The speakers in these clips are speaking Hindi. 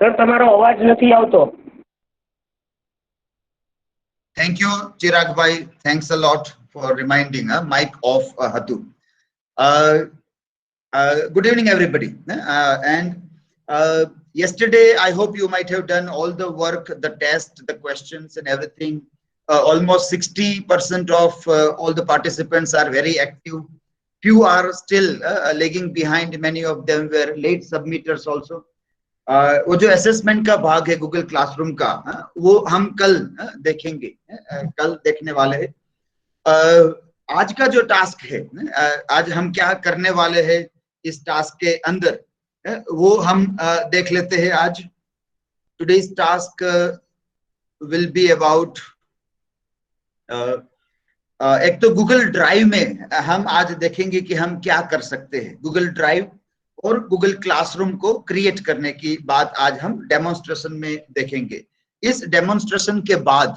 સર તમારો અવાજ નથી આવતો. Thank you, Chirag bhai. Thanks a lot for reminding. Mic off, Hatu. Good evening, everybody. Yesterday, I hope you might have done all the work, the test, the questions, and everything. Almost 60% of all the participants are very active. Few are still lagging behind. Many of them were late submitters also. वो जो असेसमेंट का भाग है गूगल क्लासरूम का, वो हम कल देखेंगे, कल देखने वाले हैं। आज का जो टास्क है, आज हम क्या करने वाले हैं इस टास्क के अंदर, वो हम देख लेते हैं आज। Today's task will be about, एक तो गूगल ड्राइव में हम आज देखेंगे कि हम क्या कर सकते हैं। गूगल ड्राइव और गूगल क्लासरूम को क्रिएट करने की बात आज हम डेमोन्स्ट्रेशन में देखेंगे। इस डेमोन्स्ट्रेशन के बाद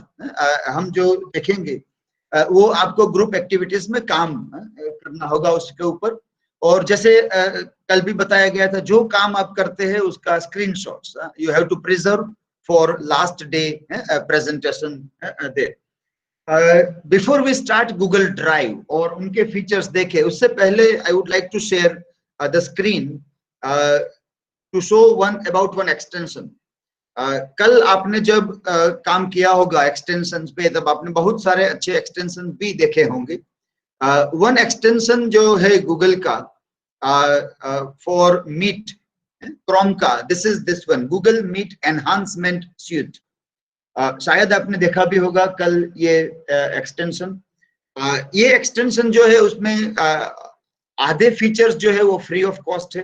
हम जो देखेंगे वो आपको ग्रुप एक्टिविटीज में काम करना होगा उसके ऊपर। और जैसे कल भी बताया गया था, जो काम आप करते हैं उसका screenshots you have to preserve for last day presentation day. Before we start Google drive और उनके फीचर्स देखे, उससे पहले I would like to share the screen to show about one extension. कल आपने जब काम किया होगा एक्सटेंशन पे, तब आपने बहुत सारे अच्छे एक्सटेंशन भी देखे होंगे। वन एक्सटेंशन जो है गूगल का फॉर मीट, क्रोम का, this is this one, Google meet enhancement suite. शायद आपने देखा भी होगा कल ये एक्सटेंशन। ये एक्सटेंशन जो है उसमें आधे फीचर्स जो है वो फ्री ऑफ कॉस्ट है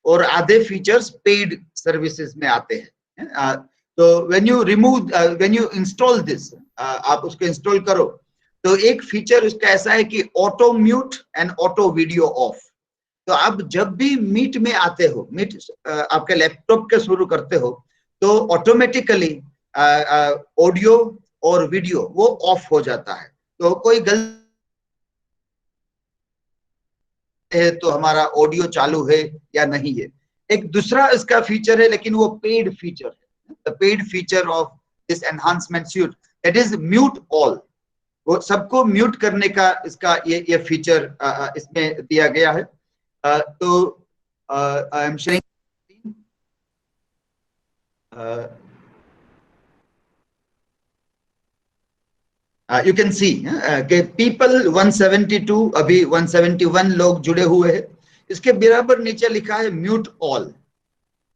और आधे फीचर्स पेड सर्विसेज में आते हैं। तो व्हेन यू इंस्टॉल दिस, आप उसको इंस्टॉल करो तो एक फीचर उसका ऐसा है कि auto mute and auto video of. तो आप जब भी मीट में आते हो, मीट आपके लैपटॉप के शुरू करते हो, तो ऑटोमेटिकली ऑडियो और वीडियो वो ऑफ हो जाता है। तो कोई गलती है तो हमारा ऑडियो चालू है या नहीं है। एक दूसरा इसका फीचर है, लेकिन वो पेड फीचर है। The paid feature of this enhancement suit, that is mute all. वो सबको म्यूट करने का इसका ये फीचर इसमें दिया गया है। तो आई am sharing, you can see कि पीपल 172, अभी 171 लोग जुड़े हुए हैं। इसके बराबर नीचे लिखा है म्यूट ऑल।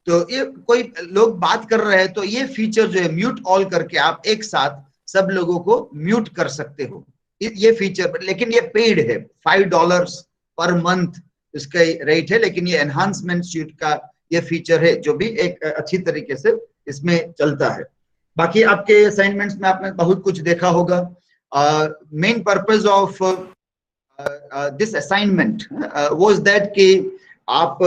तो ये कोई लोग बात कर रहे हैं तो ये फीचर जो है म्यूट ऑल करके आप एक साथ सब लोगों को म्यूट कर सकते हो, ये फीचर। लेकिन ये पेड है, $5 पर मंथ इसका रेट है, लेकिन ये एनहांसमेंट सूट का ये फीचर है जो भी एक अच्छी तरीके से इसमें चलता है। बाकी आपके असाइनमेंट्स में आपने बहुत कुछ देखा होगा। Main purpose of this assignment was that कि आप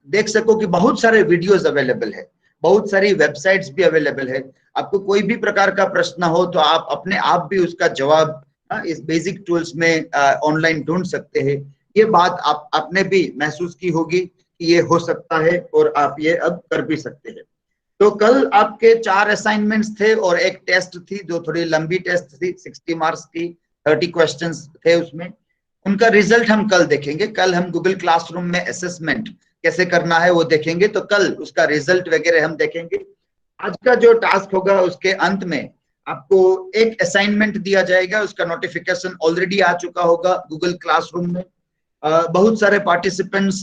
देख सको कि बहुत सारे वीडियोस अवेलेबल है, बहुत सारी वेबसाइट्स भी अवेलेबल है। आपको कोई भी प्रकार का प्रश्न हो तो आप अपने आप भी उसका जवाब इस बेसिक टूल्स में ऑनलाइन ढूंढ सकते हैं। ये बात आपने भी महसूस की होगी कि ये हो सकता है और आप ये अब कर भी सकते हैं। तो कल आपके 4 असाइनमेंट्स थे और एक टेस्ट थी जो थोड़ी लंबी टेस्ट थी, 60 मार्क्स की, 30 क्वेश्चंस थे उसमें। उनका रिजल्ट हम कल देखेंगे। कल हम गूगल क्लासरूम में असेसमेंट कैसे करना है वो देखेंगे, तो कल उसका रिजल्ट वगैरह हम देखेंगे। आज का जो टास्क होगा उसके अंत में आपको एक असाइनमेंट दिया जाएगा, उसका नोटिफिकेशन ऑलरेडी आ चुका होगा गूगल क्लासरूम में। बहुत सारे पार्टिसिपेंट्स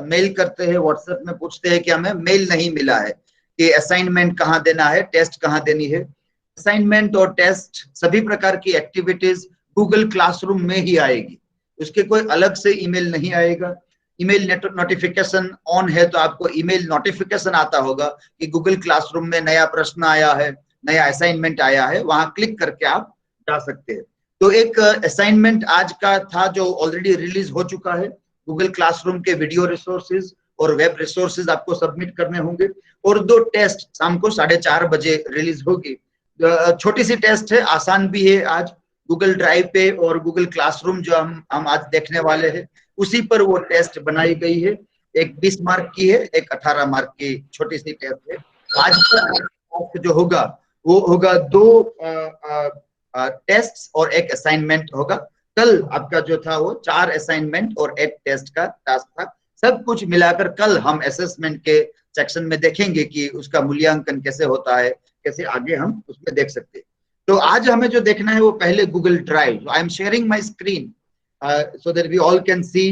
मेल करते हैं, व्हाट्सएप में पूछते हैं कि हमें मेल नहीं मिला है कि असाइनमेंट कहाँ देना है, टेस्ट कहाँ देनी है। असाइनमेंट और टेस्ट सभी प्रकार की एक्टिविटीज गूगल क्लासरूम में ही आएगी, उसके कोई अलग से ईमेल नहीं आएगा। ईमेल नोटिफिकेशन ऑन है तो आपको ईमेल नोटिफिकेशन आता होगा कि गूगल क्लासरूम में नया प्रश्न आया है, नया असाइनमेंट आया है, वहां क्लिक करके आप जा सकते हैं। तो एक असाइनमेंट आज का था जो ऑलरेडी रिलीज हो चुका है। गूगल क्लासरूम के वीडियो रिसोर्सेज और वेब रिसोर्सेज आपको सबमिट करने होंगे। और 2 टेस्ट शाम को 4:30 बजे रिलीज होगी। छोटी सी टेस्ट है, आसान भी है। आज गूगल ड्राइव पे और गूगल क्लासरूम जो हम आज देखने वाले हैं उसी पर वो टेस्ट बनाई गई है। एक 20 मार्क की है, एक 18 मार्क की छोटी सी टेस्ट है। आज का जो होगा वो होगा 2 टेस्ट और 1 असाइनमेंट होगा। कल आपका जो था वो 4 असाइनमेंट और 1 टेस्ट का टास्क था। सब कुछ मिलाकर कल हम असेसमेंट के सेक्शन में देखेंगे कि उसका मूल्यांकन कैसे होता है, कैसे आगे हम उसमें देख सकते हैं। तो आज हमें जो देखना है वो पहले Google drive. I am sharing my screen so that we all can see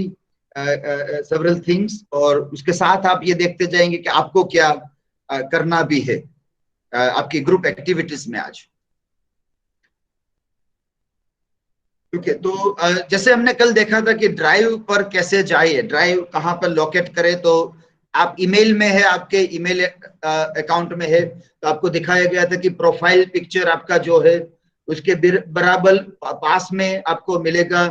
several things, और उसके साथ आप ये देखते जाएंगे कि आपको क्या करना भी है आपकी ग्रुप एक्टिविटीज में आज। ठीक है, तो जैसे हमने कल देखा था कि ड्राइव पर कैसे जाइए, ड्राइव कहाँ पर लोकेट करें। तो आप ईमेल में है, आपके ईमेल अकाउंट में है, तो आपको दिखाया गया था कि प्रोफाइल पिक्चर आपका जो है उसके बराबर पास में आपको मिलेगा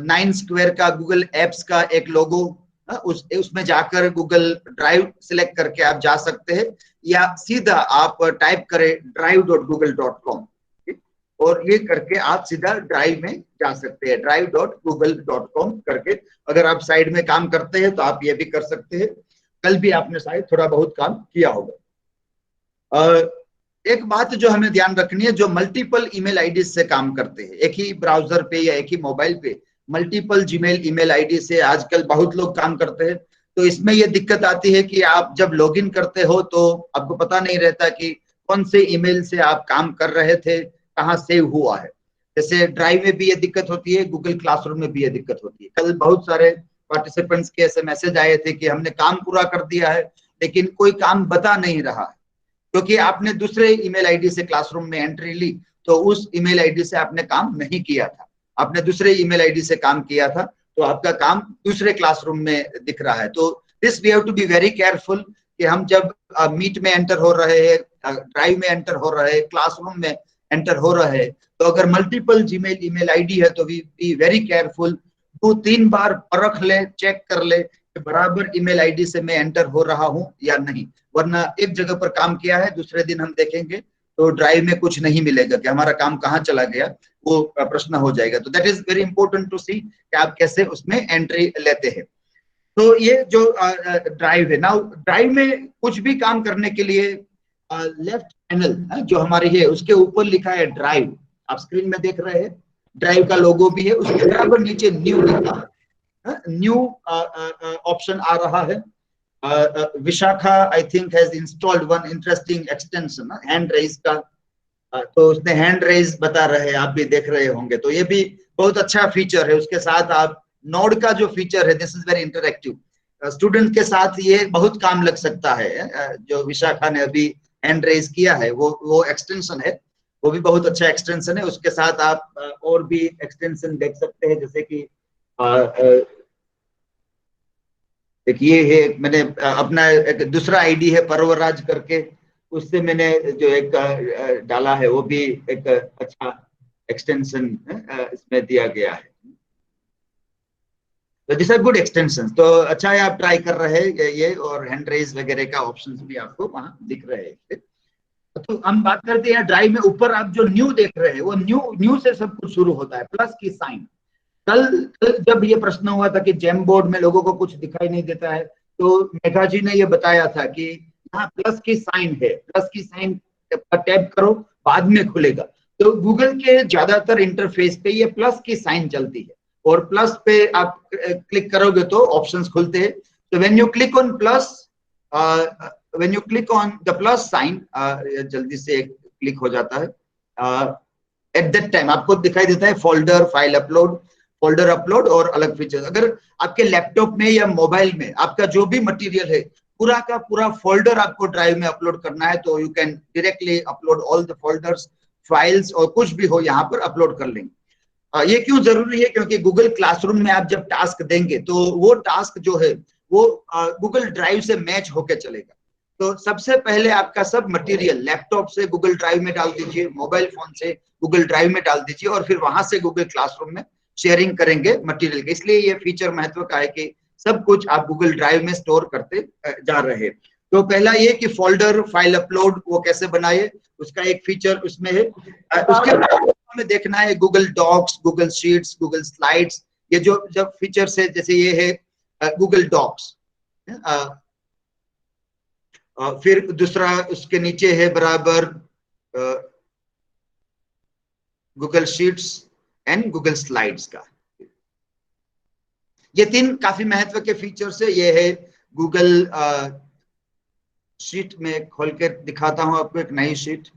9 स्क्वायर का गूगल एप्स का एक लोगो। उसमें जाकर गूगल ड्राइव सिलेक्ट करके आप जा सकते हैं, या सीधा आप टाइप करें drive.google.com और ये करके आप सीधा ड्राइव में जा सकते हैं, drive.google.com करके। अगर आप साइड में काम करते हैं तो आप ये भी कर सकते हैं। कल भी आपने शायद थोड़ा बहुत काम किया होगा। एक बात जो हमें ध्यान रखनी है, जो मल्टीपल ईमेल आईडी से काम करते हैं, एक ही ब्राउजर पे या एक ही मोबाइल पे मल्टीपल जीमेल ईमेल आईडी से आजकल बहुत लोग काम करते हैं। तो इसमें यह दिक्कत आती है कि आप जब लॉगिन करते हो तो आपको पता नहीं रहता कि कौन से ईमेल से आप काम कर रहे थे, कहाँ सेव हुआ है। जैसे ड्राइव में भी ये दिक्कत होती है, गूगल क्लासरूम में भी ये दिक्कत होती है। कल बहुत सारे पार्टिसिपेंट्स के ऐसे मैसेज आए थे कि हमने काम पूरा कर दिया है लेकिन कोई काम बता नहीं रहा है, क्योंकि आपने दूसरे ईमेल आईडी से क्लासरूम में एंट्री ली, तो उस ईमेल आईडी से आपने काम नहीं किया था, आपने दूसरे ईमेल आईडी से काम किया था, तो आपका काम दूसरे क्लासरूम में दिख रहा है। तो this we have to be very careful कि हम जब मीट में एंटर हो रहे हैं, ड्राइव में एंटर हो रहे हैं, क्लासरूम में एंटर हो रहे हैं, तो अगर मल्टीपल जीमेल ईमेल आईडी है तो वी बी वेरी केयरफुल। 2-3 बार परख ले, चेक कर ले कि बराबर ईमेल आईडी से मैं एंटर हो रहा हूं या नहीं, वरना एक जगह पर काम किया है दूसरे दिन हम देखेंगे तो ड्राइव में कुछ नहीं मिलेगा कि हमारा काम कहाँ चला गया, वो प्रश्न हो जाएगा। तो that is very important to see कि आप कैसे उसमें एंट्री लेते हैं। तो ये जो ड्राइव है, नाउ ड्राइव में कुछ भी काम करने के लिए लेफ्ट पैनल जो हमारी है उसके ऊपर लिखा है ड्राइव, आप स्क्रीन में देख रहे हैं, ड्राइव का लोगो भी है, उसके बराबर नीचे न्यू लिखा है, न्यू ऑप्शन आ रहा है। Vishakha I think has installed one interesting extension hand raise का, तो उसने हैंड रेज बता रहे हैं, आप भी देख रहे होंगे, तो ये भी बहुत अच्छा फीचर है। उसके साथ आप नोड का जो फीचर है, this is very interactive, student के साथ ये बहुत काम लग सकता है। जो विशाखा ने अभी हैंड रेज किया है वो एक्सटेंशन है, वो भी बहुत अच्छा एक्सटेंशन है। उसके साथ आप और भी एक्सटेंशन देख सकते हैं, जैसे कि एक ये है, मैंने अपना एक दूसरा आईडी है पर्वराज करके, उससे मैंने जो एक डाला है वो भी एक अच्छा एक्सटेंशन इसमें दिया गया है। तो दिस आर गुड एक्सटेंशन, तो अच्छा है आप ट्राई कर रहे हैं ये, और हैंड रेज वगैरह का ऑप्शंस भी आपको वहां दिख रहे हैं। तो हम बात करते हैं ड्राइव में, ऊपर आप जो न्यू देख रहे हैं वो न्यू से सब कुछ शुरू होता है, प्लस की साइन। कल जब ये प्रश्न हुआ था कि जेम बोर्ड में लोगों को कुछ दिखाई नहीं देता है, तो मेघा जी ने ये बताया था कि यहाँ प्लस की साइन है, प्लस की साइन पर टैप करो, बाद में खुलेगा। तो गूगल के ज्यादातर इंटरफेस पे ये प्लस की साइन चलती है, और प्लस पे आप क्लिक करोगे तो ऑप्शंस खुलते हैं। तो when you click on plus, when you click on the plus sign, जल्दी से क्लिक हो जाता है, एट दैट टाइम आपको दिखाई देता है folder, file upload, folder upload और अलग फीचर्स। अगर आपके लैपटॉप में या मोबाइल में आपका जो भी मटेरियल है पूरा का पूरा फोल्डर आपको ड्राइव में अपलोड करना है, तो you can directly upload all the folders, files, और कुछ भी हो यहाँ पर अपलोड कर लेंगे। ये क्यों जरूरी है? क्योंकि गूगल क्लासरूम में आप जब टास्क देंगे तो वो टास्क जो है वो गूगल ड्राइव से मैच होके चलेगा। तो सबसे पहले आपका सब मटेरियल लैपटॉप से गूगल ड्राइव में डाल दीजिए, मोबाइल फोन से गूगल ड्राइव में डाल दीजिए, और फिर वहां से गूगल क्लासरूम में शेयरिंग करेंगे मटेरियल के। इसलिए ये फीचर महत्व का है कि सब कुछ आप गूगल ड्राइव में स्टोर करते जा रहे हैं। तो पहला ये कि फोल्डर फाइल अपलोड वो कैसे बनाए, उसका एक फीचर उसमें है। उसके बाद हमें देखना है Google docs, Google sheets, Google slides, ये जो जब फीचर्स है, जैसे ये है गूगल डॉक्स। फिर दूसरा उसके नीचे है बराबर Google sheets and Google slides का। ये तीन काफी महत्व के फीचर्स है। ये है गूगल शीट में खोल के दिखाता हूं आपको एक नई शीट।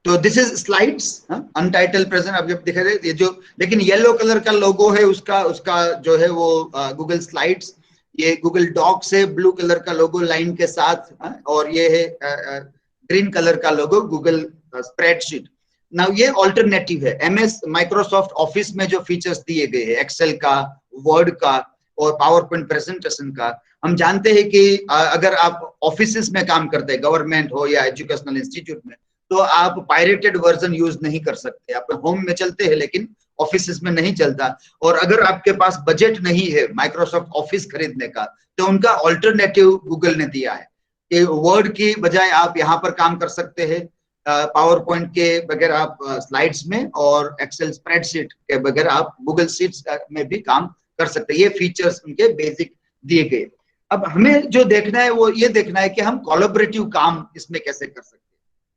तो दिस इज स्लाइड्स अनटाइटल प्रेजेंट। अब जब दिखा रहे ये जो, लेकिन येलो कलर का लोगो है उसका उसका जो है वो गूगल स्लाइड्स। ये गूगल डॉक्स है ब्लू कलर का लोगो लाइन के साथ, और ये है ग्रीन कलर का लोगो गूगल स्प्रेडशीट। नाउ ये ऑल्टरनेटिव है एमएस माइक्रोसॉफ्ट ऑफिस में जो फीचर्स दिए गए हैं एक्सेल का, वर्ड का और पावर पॉइंट प्रेजेंटेशन का। हम जानते हैं कि अगर आप ऑफिस में काम करते हैं, गवर्नमेंट हो या एजुकेशनल इंस्टीट्यूट में, तो आप पायरेटेड वर्जन यूज नहीं कर सकते। आप होम में चलते हैं लेकिन ऑफिस में नहीं चलता। और अगर आपके पास बजट नहीं है माइक्रोसॉफ्ट ऑफिस खरीदने का, तो उनका ऑल्टरनेटिव गूगल ने दिया है कि वर्ड की बजाय आप यहाँ पर काम कर सकते हैं, पावर पॉइंट के बगैर आप स्लाइड्स में, और एक्सेल स्प्रेडशीट के बगैर आप गूगल शीट्स में भी काम कर सकते हैं। ये फीचर्स उनके बेसिक दिए गए। अब हमें जो देखना है वो ये देखना है कि हम कोलैबोरेटिव काम इसमें कैसे कर सकते हैं।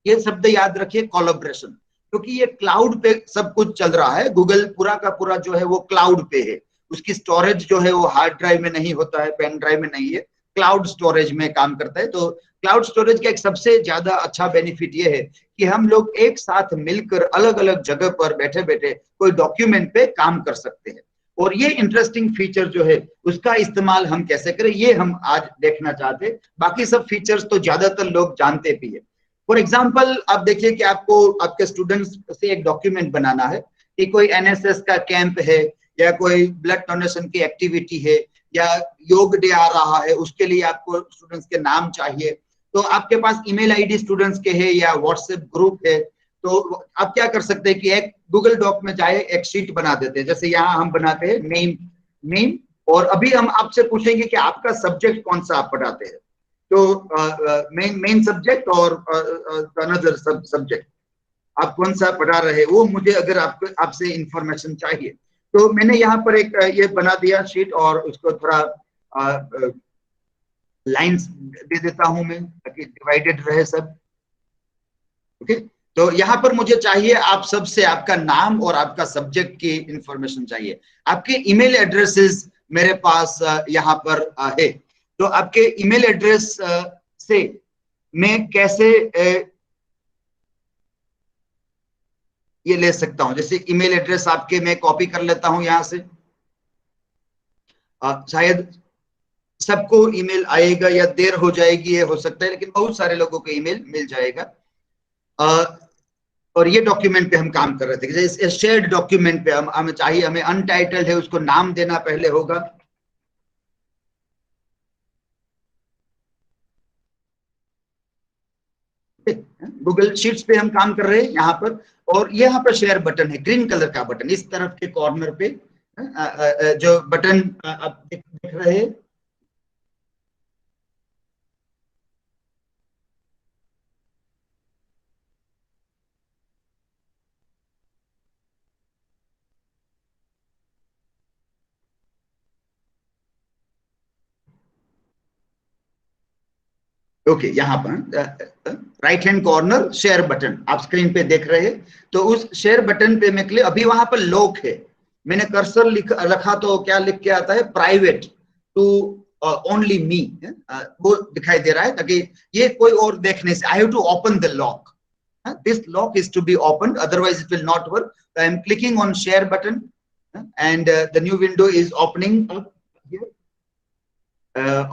ये शब्द याद रखिए, कोलैबोरेशन, क्योंकि ये क्लाउड पे सब कुछ चल रहा है। गूगल पूरा का पूरा जो है वो क्लाउड पे है। उसकी स्टोरेज जो है वो हार्ड ड्राइव में नहीं होता है, पेन ड्राइव में नहीं है, क्लाउड स्टोरेज में काम करता है। तो क्लाउड स्टोरेज का एक सबसे ज्यादा अच्छा बेनिफिट ये है कि हम लोग एक साथ मिलकर अलग अलग जगह पर बैठे बैठे कोई डॉक्यूमेंट पे काम कर सकते हैं। और ये इंटरेस्टिंग फीचर जो है उसका इस्तेमाल हम कैसे करें, ये हम आज देखना चाहते हैं। बाकी सब फीचर्स तो ज्यादातर लोग जानते भी है। फॉर एग्जाम्पल आप देखिए कि आपको आपके स्टूडेंट्स से एक डॉक्यूमेंट बनाना है कि कोई एनएसएस का कैंप है, या कोई ब्लड डोनेशन की एक्टिविटी है, या योग डे आ रहा है, उसके लिए आपको स्टूडेंट्स के नाम चाहिए। तो आपके पास ईमेल आईडी स्टूडेंट्स के है या व्हाट्सएप ग्रुप है, तो आप क्या कर सकते हैं कि एक गूगल डॉक में जाए एक शीट बना देते हैं। जैसे यहाँ हम बनाते हैं नेम, और अभी हम आपसे पूछेंगे कि आपका सब्जेक्ट कौन सा आप पढ़ाते हैं। तो मेन सब्जेक्ट और अनदर सब्जेक्ट आप कौन सा पढ़ा रहे वो मुझे अगर आपको आपसे इंफॉर्मेशन चाहिए, तो मैंने यहाँ पर एक ये बना दिया शीट, और उसको थोड़ा लाइंस दे देता हूं मैं ताकि डिवाइडेड रहे सब। ओके, तो यहाँ पर मुझे चाहिए आप सबसे आपका नाम और आपका सब्जेक्ट की इंफॉर्मेशन चाहिए। आपके ईमेल एड्रेसेस मेरे पास यहाँ पर है। तो आपके ईमेल एड्रेस से मैं कैसे ये ले सकता हूं। जैसे ईमेल एड्रेस आपके मैं कॉपी कर लेता हूं यहां से। शायद सबको ईमेल आएगा या देर हो जाएगी, ये हो सकता है, लेकिन बहुत सारे लोगों को ईमेल मिल जाएगा। और ये डॉक्यूमेंट पे हम काम कर रहे थे। जैसे शेयर्ड डॉक्यूमेंट पे हमें चाहिए, हमें अनटाइटल्ड है उसको नाम देना पहले होगा। गूगल शीट्स पे हम काम कर रहे हैं यहाँ पर, और यहाँ पर शेयर बटन है, ग्रीन कलर का बटन इस तरफ के कॉर्नर पे जो बटन आप देख रहे हैं। ओके, यहाँ पर right hand corner share button आप स्क्रीन पे देख रहे हैं। तो उस शेयर बटन पे मैं क्लिक, अभी वहां पर लॉक है, मैंने कर्सर रखा तो क्या लिख के आता है, प्राइवेट टू ओनली मी, वो दिखाई दे रहा है ताकि ये कोई और देखने से। I have to open the lock, this lock is to be open, otherwise it will not work. I am clicking on share button and the new window is opening up.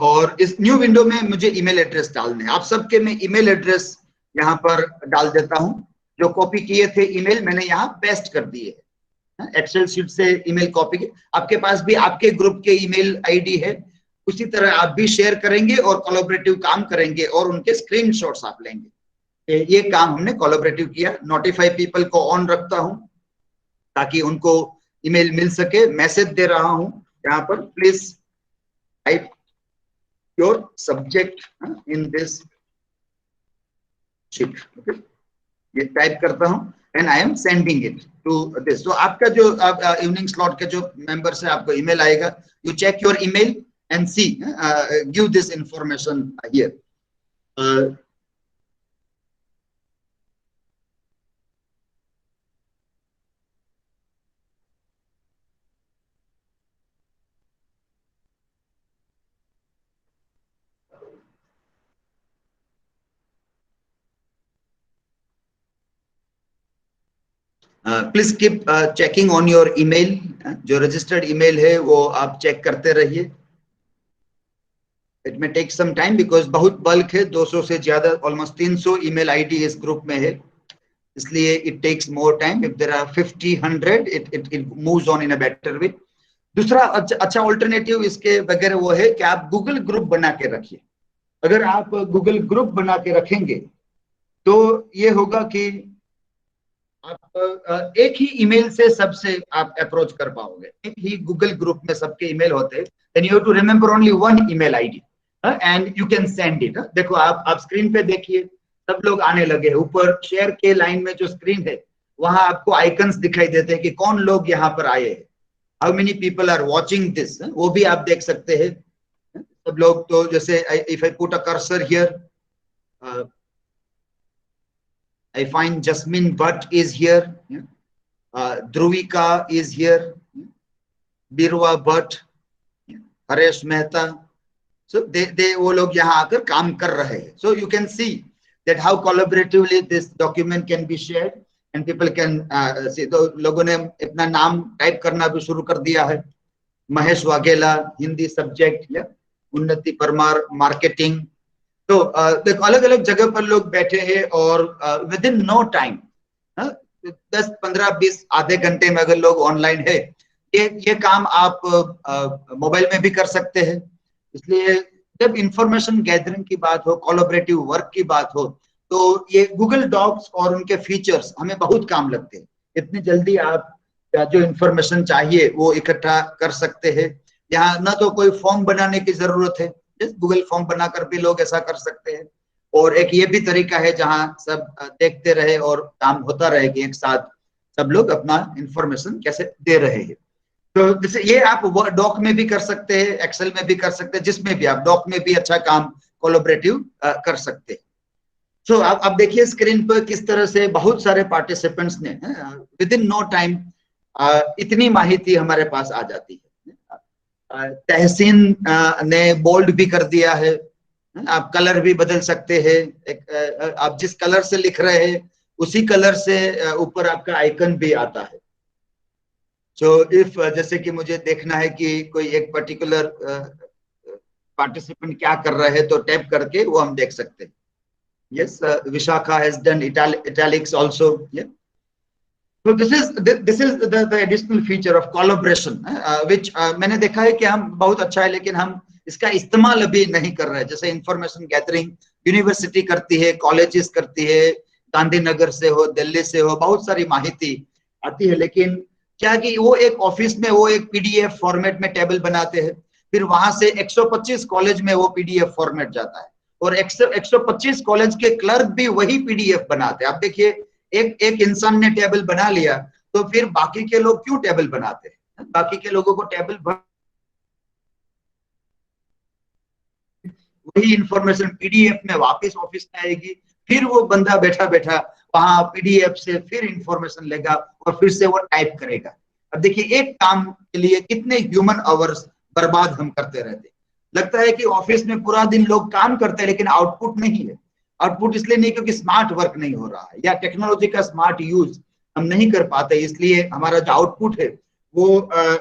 और इस न्यू विंडो में मुझे ईमेल एड्रेस डालने हैं। आप सबके मैं ईमेल एड्रेस यहाँ पर डाल देता हूँ। जो कॉपी किए थे ईमेल मैंने यहाँ पेस्ट कर दिए हैं। एक्सेल शीट से ईमेल कॉपी किए, आपके पास भी आपके ग्रुप के ईमेल आईडी है, उसी तरह आप भी शेयर करेंगे और कोलैबोरेटिव काम करेंगे, और उनके स्क्रीनशॉट्स आप लेंगे। ये काम हमने कोलैबोरेटिव किया। नोटिफाई पीपल को ऑन रखता हूँ ताकि उनको ईमेल मिल सके। मैसेज दे रहा हूँ यहाँ पर, please type your subject in this sheet. Okay? ये टाइप करता हूं and I am sending it to this. तो आपका जो इवनिंग स्लॉट के जो मेंबर्स है, आपको ईमेल आएगा, you check your email and see, give this information here. Please keep checking on your email. जो रजिस्टर्ड ईमेल है वो आप चेक करते रहिए। It may take some time because बहुत बल्क है, 200 से ज्यादा, ऑलमोस्ट 300 ईमेल आईडी इस ग्रुप में है, इसलिए it takes more time. If there are 50 100 it moves on in a better way. दूसरा अच्छा ऑल्टरनेटिव इसके बगैर वो है कि आप गूगल ग्रुप बना के रखिए। अगर आप गूगल ग्रुप बना के रखेंगे तो ये होगा कि आप एक ही ईमेल से सबसे आप अप्रोच कर पाओगे। एक ही गूगल ग्रुप में सबके ईमेल होते हैं, then you have to remember only one email ID and you can send it. देखो आप स्क्रीन पे देखिए, सब लोग आने लगे हैं। ऊपर शेयर के लाइन में जो स्क्रीन है वहां आपको आइकन्स दिखाई देते हैं कि कौन लोग यहाँ पर आए हैं, how many people are watching this, वो भी आप देख सकते हैं। सब लोग तो जैसे if I put a cursor here, I find Jasmine Bhatt is here, Dhruvika is here, Birwa Bhatt, Haresh Mehta. So they वो लोग यहाँ आकर काम कर रहे हैं. So you can see that how collaboratively this document can be shared and people can see. तो लोगों ने अपना नाम टाइप करना भी शुरू कर दिया है. महेश वाघेला हिंदी सब्जेक्ट, या उन्नति परमार मार्केटिंग. तो देखो अलग अलग जगह पर लोग बैठे हैं और विद इन नो टाइम 10-15-20 आधे घंटे में अगर लोग ऑनलाइन है, ये काम आप मोबाइल में भी कर सकते हैं. इसलिए जब इंफॉर्मेशन गैदरिंग की बात हो, कोलैबोरेटिव वर्क की बात हो, तो ये गूगल डॉक्स और उनके फीचर्स हमें बहुत काम लगते हैं. इतनी जल्दी आप जो इंफॉर्मेशन चाहिए वो इकट्ठा कर सकते हैं. यहाँ ना तो कोई फॉर्म बनाने की जरूरत है, गूगल फॉर्म बनाकर भी लोग ऐसा कर सकते हैं. और एक ये भी तरीका है जहां सब देखते रहे और काम होता रहे कि एक साथ सब लोग अपना इंफॉर्मेशन कैसे दे रहे हैं. तो जैसे ये आप डॉक में भी कर सकते हैं, एक्सेल में भी कर सकते हैं, जिसमें भी आप डॉक में भी अच्छा काम कोलैबोरेटिव कर सकते हैं. सो आप देखिए स्क्रीन पर किस तरह से बहुत सारे पार्टिसिपेंट्स ने विद इन नो टाइम इतनी माहिती हमारे पास आ जाती है. तहसीन ने बोल्ड भी कर दिया है. आप कलर भी बदल सकते हैं. आप जिस कलर से लिख रहे हैं उसी कलर से ऊपर आपका आइकन भी आता है. सो इफ जैसे कि मुझे देखना है कि कोई एक पर्टिकुलर पार्टिसिपेंट क्या कर रहे हैं तो टैप करके वो हम देख सकते हैं. Yes, Vishakha has done italics also. So this is the additional feature of collaboration, which मैंने देखा है कि हम बहुत अच्छा है लेकिन हम इसका इस्तेमाल अभी नहीं कर रहे हैं. जैसे इंफॉर्मेशन गैदरिंग यूनिवर्सिटी करती है, कॉलेजेस करती है, गांधीनगर से हो, दिल्ली से हो, बहुत सारी माहिती आती है. लेकिन क्या कि वो एक ऑफिस में वो एक पीडीएफ फॉर्मेट में टेबल बनाते हैं, फिर वहां से 125 कॉलेज में वो पीडीएफ फॉर्मेट जाता है और 125 कॉलेज के क्लर्क भी वही पीडीएफ बनाते हैं. आप देखिए एक इंसान ने टेबल बना लिया तो फिर बाकी के लोग क्यों टेबल बनाते हैं? बाकी के लोगों को टेबल वही इंफॉर्मेशन पीडीएफ में वापस ऑफिस में आएगी, फिर वो बंदा बैठा बैठा वहां पीडीएफ से फिर इंफॉर्मेशन लेगा और फिर से वो टाइप करेगा. अब देखिए एक काम के लिए कितने ह्यूमन आवर्स बर्बाद हम करते रहते. लगता है कि ऑफिस में पूरा दिन लोग काम करते हैं लेकिन आउटपुट नहीं है. आउटपुट इसलिए नहीं क्योंकि स्मार्ट वर्क नहीं हो रहा है या टेक्नोलॉजी का स्मार्ट यूज हम नहीं कर पाते, इसलिए हमारा जो आउटपुट है वो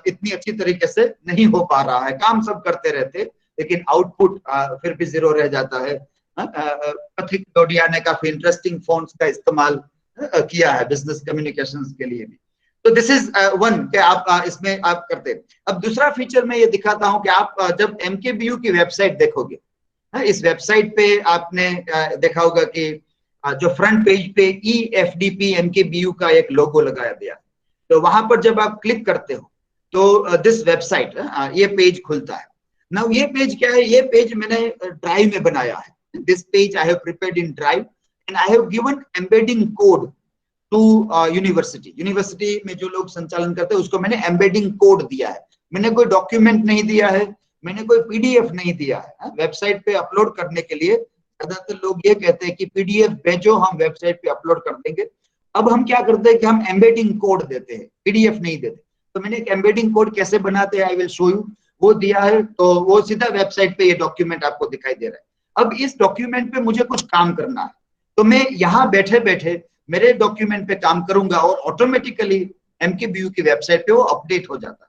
इतनी अच्छी तरीके से नहीं हो पा रहा है. काम सब करते रहते लेकिन आउटपुट फिर भी जीरो रह जाता है. पथिक डोडिया ने काफी इंटरेस्टिंग फॉन्ट्स का इस्तेमाल किया है बिजनेस कम्युनिकेशंस के लिए भी. तो दिस इज वन कि आप इसमें आप करते. अब दूसरा फीचर मैं ये दिखाता हूं कि आप जब एमकेबीयू की वेबसाइट देखोगे, इस वेबसाइट पे आपने देखा होगा कि जो फ्रंट पेज पे EFDP MKBU का एक लोगो लगाया गया. तो वहां पर जब आप क्लिक करते हो तो दिस वेबसाइट ये पेज खुलता है. नाउ ये पेज क्या है? ये पेज मैंने ड्राइव में बनाया है. This page I have prepared in drive and I have given embedding code to university में जो लोग संचालन करते हैं उसको मैंने एम्बेडिंग कोड दिया है। मैंने कोई डॉक्यूमेंट नहीं दिया है, मैंने कोई पीडीएफ नहीं दिया है। वेबसाइट पे अपलोड करने के लिए ज्यादातर लोग ये कहते हैं कि पीडीएफ भेजो, हम वेबसाइट पे अपलोड कर देंगे। अब हम क्या करते हैं कि हम एम्बेडिंग कोड देते हैं, पीडीएफ नहीं देते। तो मैंने एक एम्बेडिंग कोड कैसे बनाते हैं आई विल शो यू, वो दिया है। तो वो सीधा वेबसाइट पे ये डॉक्यूमेंट आपको दिखाई दे रहा है। अब इस डॉक्यूमेंट पे मुझे कुछ काम करना है, तो मैं यहाँ बैठे बैठे मेरे डॉक्यूमेंट पे काम करूंगा और ऑटोमेटिकली एमकेबीयू की वेबसाइट पे वो अपडेट हो जाता है।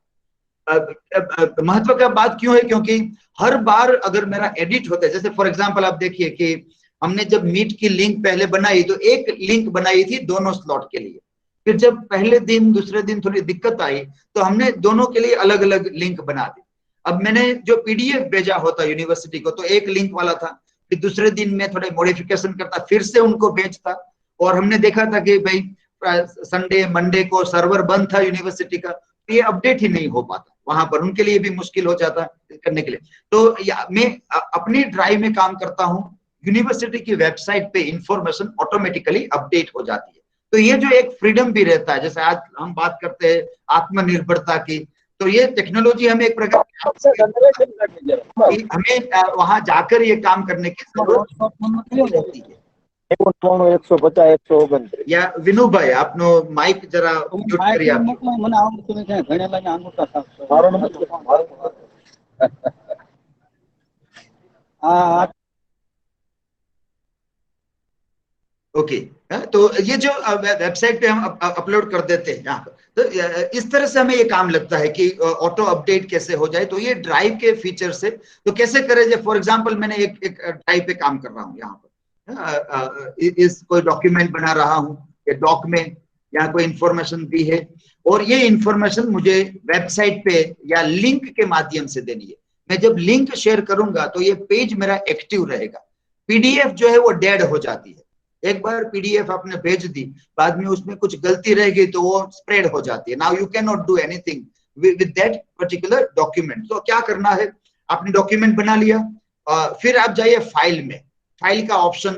महत्व का बात क्यों है, क्योंकि हर बार अगर मेरा एडिट होता है, जैसे फॉर एग्जांपल आप देखिए कि हमने जब मीट की लिंक पहले बनाई तो एक लिंक बनाई थी दोनों स्लॉट के लिए। फिर जब पहले दिन दूसरे दिन थोड़ी दिक्कत आई तो हमने दोनों के लिए अलग अलग लिंक बना दी। अब मैंने जो पीडीएफ भेजा होता यूनिवर्सिटी को तो एक लिंक वाला था, फिर दूसरे दिन में थोड़े मॉडिफिकेशन करता, फिर से उनको भेजता। और हमने देखा था कि भाई संडे मंडे को सर्वर बंद था यूनिवर्सिटी का, तो ये अपडेट ही नहीं हो पाता, वहां पर उनके लिए भी मुश्किल हो जाता करने के लिए। तो मैं अपनी ड्राइव में काम करता हूँ, यूनिवर्सिटी की वेबसाइट पे इंफॉर्मेशन ऑटोमेटिकली अपडेट हो जाती है। तो ये जो एक फ्रीडम भी रहता है, जैसे आज हम बात करते हैं आत्मनिर्भरता की, तो ये टेक्नोलॉजी हमें एक प्रकार हमें वहां जाकर ये काम करने की जरूरत नहीं रहती है। 150 129 या विनु भाई आपनो माइक जरा म्यूट करिए आप। ओके, तो ये जो वेबसाइट पे हम अपलोड कर देते हैं यहाँ पर, तो इस तरह से हमें ये काम लगता है कि ऑटो अपडेट कैसे हो जाए। तो ये ड्राइव के फीचर से तो कैसे करें, फॉर एग्जांपल मैंने एक ड्राइव पे काम कर रहा हूँ यहाँ पर, इस कोई डॉक्यूमेंट बना रहा हूँ या डॉक में यहाँ कोई इंफॉर्मेशन दी है और ये इंफॉर्मेशन मुझे वेबसाइट पे या लिंक के माध्यम से देनी है। मैं जब लिंक शेयर करूंगा तो ये पेज मेरा एक्टिव रहेगा। पीडीएफ जो है वो डेड हो जाती है, एक बार पीडीएफ आपने भेज दी, बाद में उसमें कुछ गलती रह गई तो वो स्प्रेड हो जाती है। Now you can not do anything with that particular document. तो क्या करना है, आपने डॉक्यूमेंट बना लिया, फिर आप जाइए फाइल में, फाइल का ऑप्शन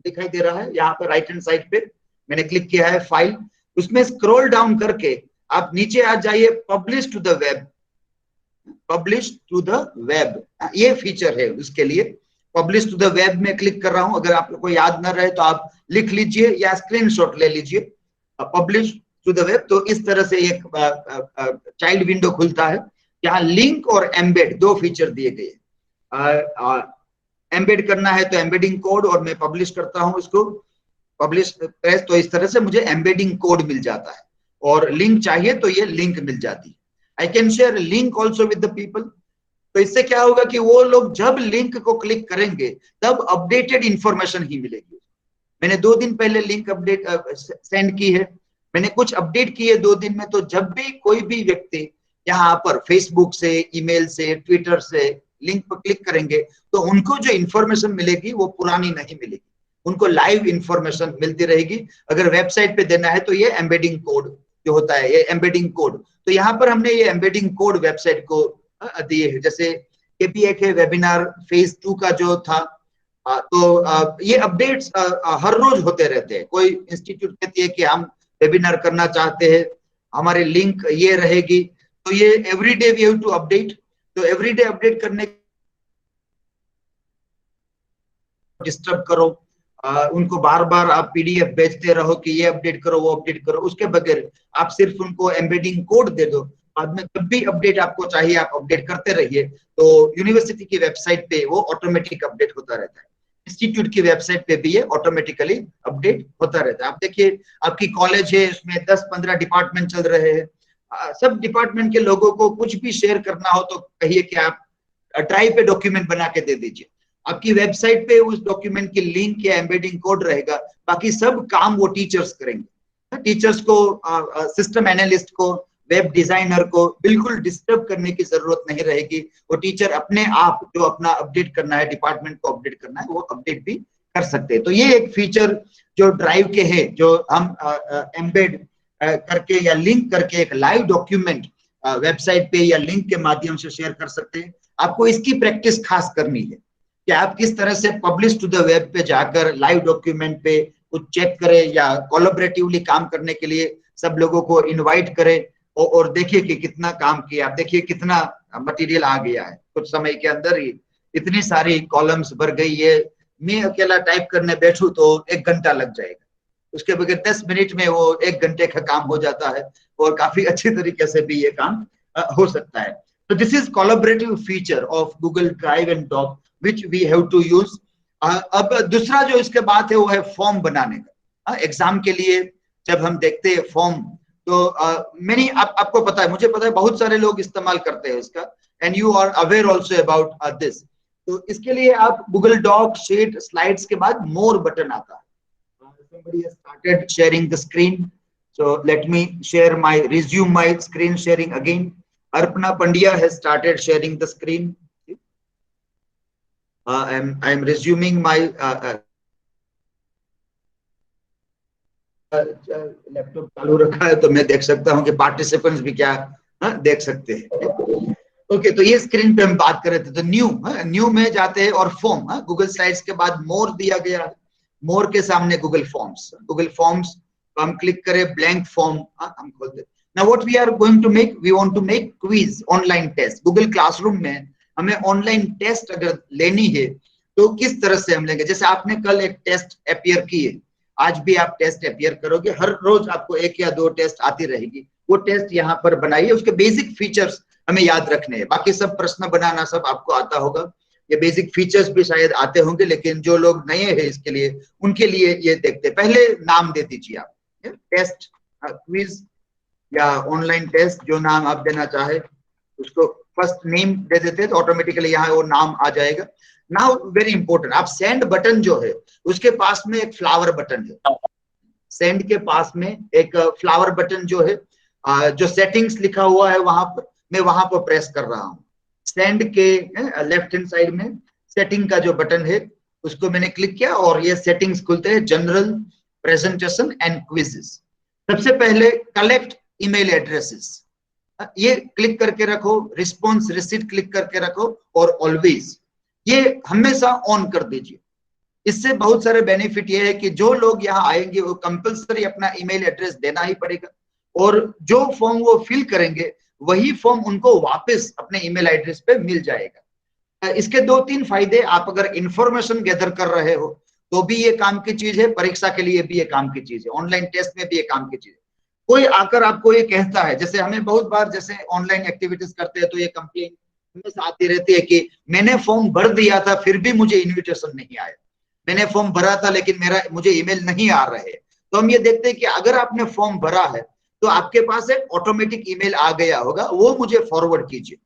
दिखाई दे रहा है यहाँ पर राइट हैंड साइड पे, मैंने क्लिक किया है फाइल, उसमें स्क्रॉल डाउन करके आप नीचे आ जाइए publish to the web, publish to the web, ये फीचर है उसके लिए। पब्लिश टू द वेब में क्लिक कर रहा हूं, अगर आपको कोई याद न रहे तो आप लिख लीजिए या स्क्रीनशॉट ले लीजिए, पब्लिश टू द वेब। तो इस तरह से एक चाइल्ड विंडो खुलता है, यहाँ लिंक और एम्बेड दो फीचर दिए गए। एम्बेड करना है तो एम्बेडिंग कोड, और मैं पब्लिश करता हूं इसको, पब्लिश प्रेस, तो इस तरह से मुझे एम्बेडिंग कोड मिल जाता है। और लिंक चाहिए तो ये लिंक मिल जाती है। I can share link also with the people. तो इससे क्या होगा कि वो लोग जब लिंक को क्लिक करेंगे तब अपडेटेड इंफॉर्मेशन ही मिलेगी। मैंने 2 दिन पहले लिंक अपडेट सेंड की है, मैंने कुछ अपडेट की है 2 दिन में, तो जब भी कोई भी व्यक्ति यहाँ पर फेसबुक से, ईमेल से, ट्विटर से लिंक पर क्लिक करेंगे तो उनको जो इंफॉर्मेशन मिलेगी वो पुरानी नहीं मिलेगी, उनको लाइव इंफॉर्मेशन मिलती रहेगी। अगर वेबसाइट पे देना है तो ये एम्बेडिंग कोड जो होता है, ये एम्बेडिंग कोड, तो यहाँ पर हमने ये एम्बेडिंग कोड वेबसाइट को दिए है। जैसे ये भी एक है वेबिनार फेज 2 का जो था, तो ये अपडेट्स हर रोज होते रहते हैं। कोई इंस्टीट्यूट कहती है कि हम वेबिनार करना चाहते हैं, हमारी लिंक ये रहेगी, तो ये everyday we have to update. तो एवरीडे अपडेट करने डिस्टर्ब करो, उनको बार बार आप पीडीएफ भेजते रहो कि ये अपडेट करो वो अपडेट करो, उसके बगैर आप सिर्फ उनको एम्बेडिंग कोड दे दो, बाद में जब भी अपडेट आपको चाहिए आप अपडेट करते रहिए। तो यूनिवर्सिटी की वेबसाइट पे वो ऑटोमेटिक अपडेट होता रहता है, इंस्टीट्यूट की वेबसाइट पे भी ये ऑटोमेटिकली अपडेट होता रहता है। आप देखिए आपकी कॉलेज है, उसमें 10-15 डिपार्टमेंट चल रहे हैं, सब डिपार्टमेंट के लोगों को कुछ भी शेयर करना हो तो कहिए कि आप ड्राइव पे डॉक्यूमेंट बना के दे दीजिए, आपकी वेबसाइट पे उस डॉक्यूमेंट की लिंक या एम्बेडिंग कोड रहेगा, बाकी सब काम वो टीचर्स करेंगे। टीचर्स को, सिस्टम एनालिस्ट को, वेब डिजाइनर को बिल्कुल डिस्टर्ब करने की जरूरत नहीं रहेगी। वो टीचर अपने आप जो अपना अपडेट करना है, डिपार्टमेंट को अपडेट करना है, वो अपडेट भी कर सकते हैं। तो ये एक फीचर जो ड्राइव के है, जो हम एम्बेड करके या लिंक करके एक लाइव डॉक्यूमेंट वेबसाइट पे या लिंक के माध्यम से शेयर कर सकते हैं। आपको इसकी प्रैक्टिस खास करनी है कि आप किस तरह से पब्लिश टू द वेब पे जाकर लाइव डॉक्यूमेंट पे कुछ चेक करें या कोलैबोरेटिवली काम करने के लिए सब लोगों को इनवाइट करें और देखिए कि कितना काम किया, आप देखिए कितना मटेरियल आ गया है कुछ समय के अंदर ही, इतनी सारी कॉलम्स भर गई है। मैं अकेला टाइप करने बैठूं तो 1 घंटा लग जाएगा, उसके बगैर 10 मिनट में वो 1 घंटे का काम हो जाता है और काफी अच्छी तरीके से भी ये काम हो सकता है। तो this is collaborative feature of Google drive and doc which we have to use. अब दूसरा जो इसके बाद है वो है फॉर्म बनाने का। एग्जाम के लिए जब हम देखते हैं फॉर्म तो मैंने आपको पता है, मुझे पता है बहुत सारे लोग इस्तेमाल करते हैं इसका, and you are aware also about this. तो इसके लिए आप गूगल डॉक शीट स्लाइड्स के बाद मोर बटन आता है। Somebody has started sharing the screen, so let me share my resume my screen sharing again. Arpana Pandya has started sharing the screen. I am resuming my laptop चालू रखा है तो मैं देख सकता हूं कि पार्टिसिपेंट्स भी क्या देख सकते हैं। ओके, तो ये स्क्रीन पे हम बात कर रहे थे। तो न्यू में जाते हैं और फॉर्म, गूगल स्लाइड्स के बाद मोर दिया गया है, मोर के सामने गूगल फॉर्म्स हम क्लिक करें, ब्लैंक फॉर्म हम खोलते। Now what we are going to make, we want to make quiz online test. Google classroom में हमें ऑनलाइन टेस्ट अगर लेनी है तो किस तरह से हम लेंगे। जैसे आपने कल एक टेस्ट अपीयर किए, आज भी आप टेस्ट अपीयर करोगे, हर रोज आपको 1 या 2 टेस्ट आती रहेगी, वो टेस्ट यहाँ पर बनाइए। उसके बेसिक फीचर्स हमें याद रखने हैं, बाकी सब प्रश्न बनाना सब आपको आता होगा, ये बेसिक फीचर्स भी शायद आते होंगे, लेकिन जो लोग नए हैं इसके लिए उनके लिए ये देखते। पहले नाम दे दीजिए आप, टेस्ट क्विज या ऑनलाइन टेस्ट, जो नाम आप देना चाहे उसको फर्स्ट नेम दे देते हैं तो ऑटोमेटिकली यहाँ वो नाम आ जाएगा। नाउ वेरी इंपॉर्टेंट, आप सेंड बटन जो है उसके पास में एक फ्लावर बटन है, सेंड के पास में एक फ्लावर बटन जो है, जो सेटिंग्स लिखा हुआ है वहां पर, मैं वहां पर प्रेस कर रहा हूं। सेंड के लेफ्ट हैंड साइड में सेटिंग का जो बटन है उसको मैंने क्लिक किया और ये सेटिंग्स खुलते हैं, जनरल, प्रेजेंटेशन एंड क्विजेस। सबसे पहले कलेक्ट ईमेल एड्रेसेस, ये क्लिक करके रखो, रिस्पॉन्स रिसीट क्लिक करके रखो और ऑलवेज ये हमेशा ऑन कर दीजिए। इससे बहुत सारे बेनिफिट ये है कि जो लोग यहाँ आएंगे वो कंपलसरी अपना ईमेल एड्रेस देना ही पड़ेगा और जो फॉर्म वो फिल करेंगे वही फॉर्म उनको वापस अपने ईमेल एड्रेस पे मिल जाएगा। इसके 2-3 फायदे, आप अगर इंफॉर्मेशन गैदर कर रहे हो तो भी ये काम की चीज है, परीक्षा के लिए भी ये काम की चीज है, ऑनलाइन टेस्ट में भी ये काम की चीज है। कोई आकर आपको ये कहता है, जैसे हमें बहुत बार जैसे ऑनलाइन एक्टिविटीज करते हैं तो ये कंप्लेन हमेशा आती रहती है कि मैंने फॉर्म भर दिया था फिर भी मुझे इन्विटेशन नहीं आया, मैंने फॉर्म भरा था लेकिन मुझे ईमेल नहीं आ रहे। तो हम ये देखते हैं कि अगर आपने फॉर्म भरा है तो आपके पास एक ऑटोमेटिक ईमेल आ गया होगा, वो मुझे फॉरवर्ड कीजिए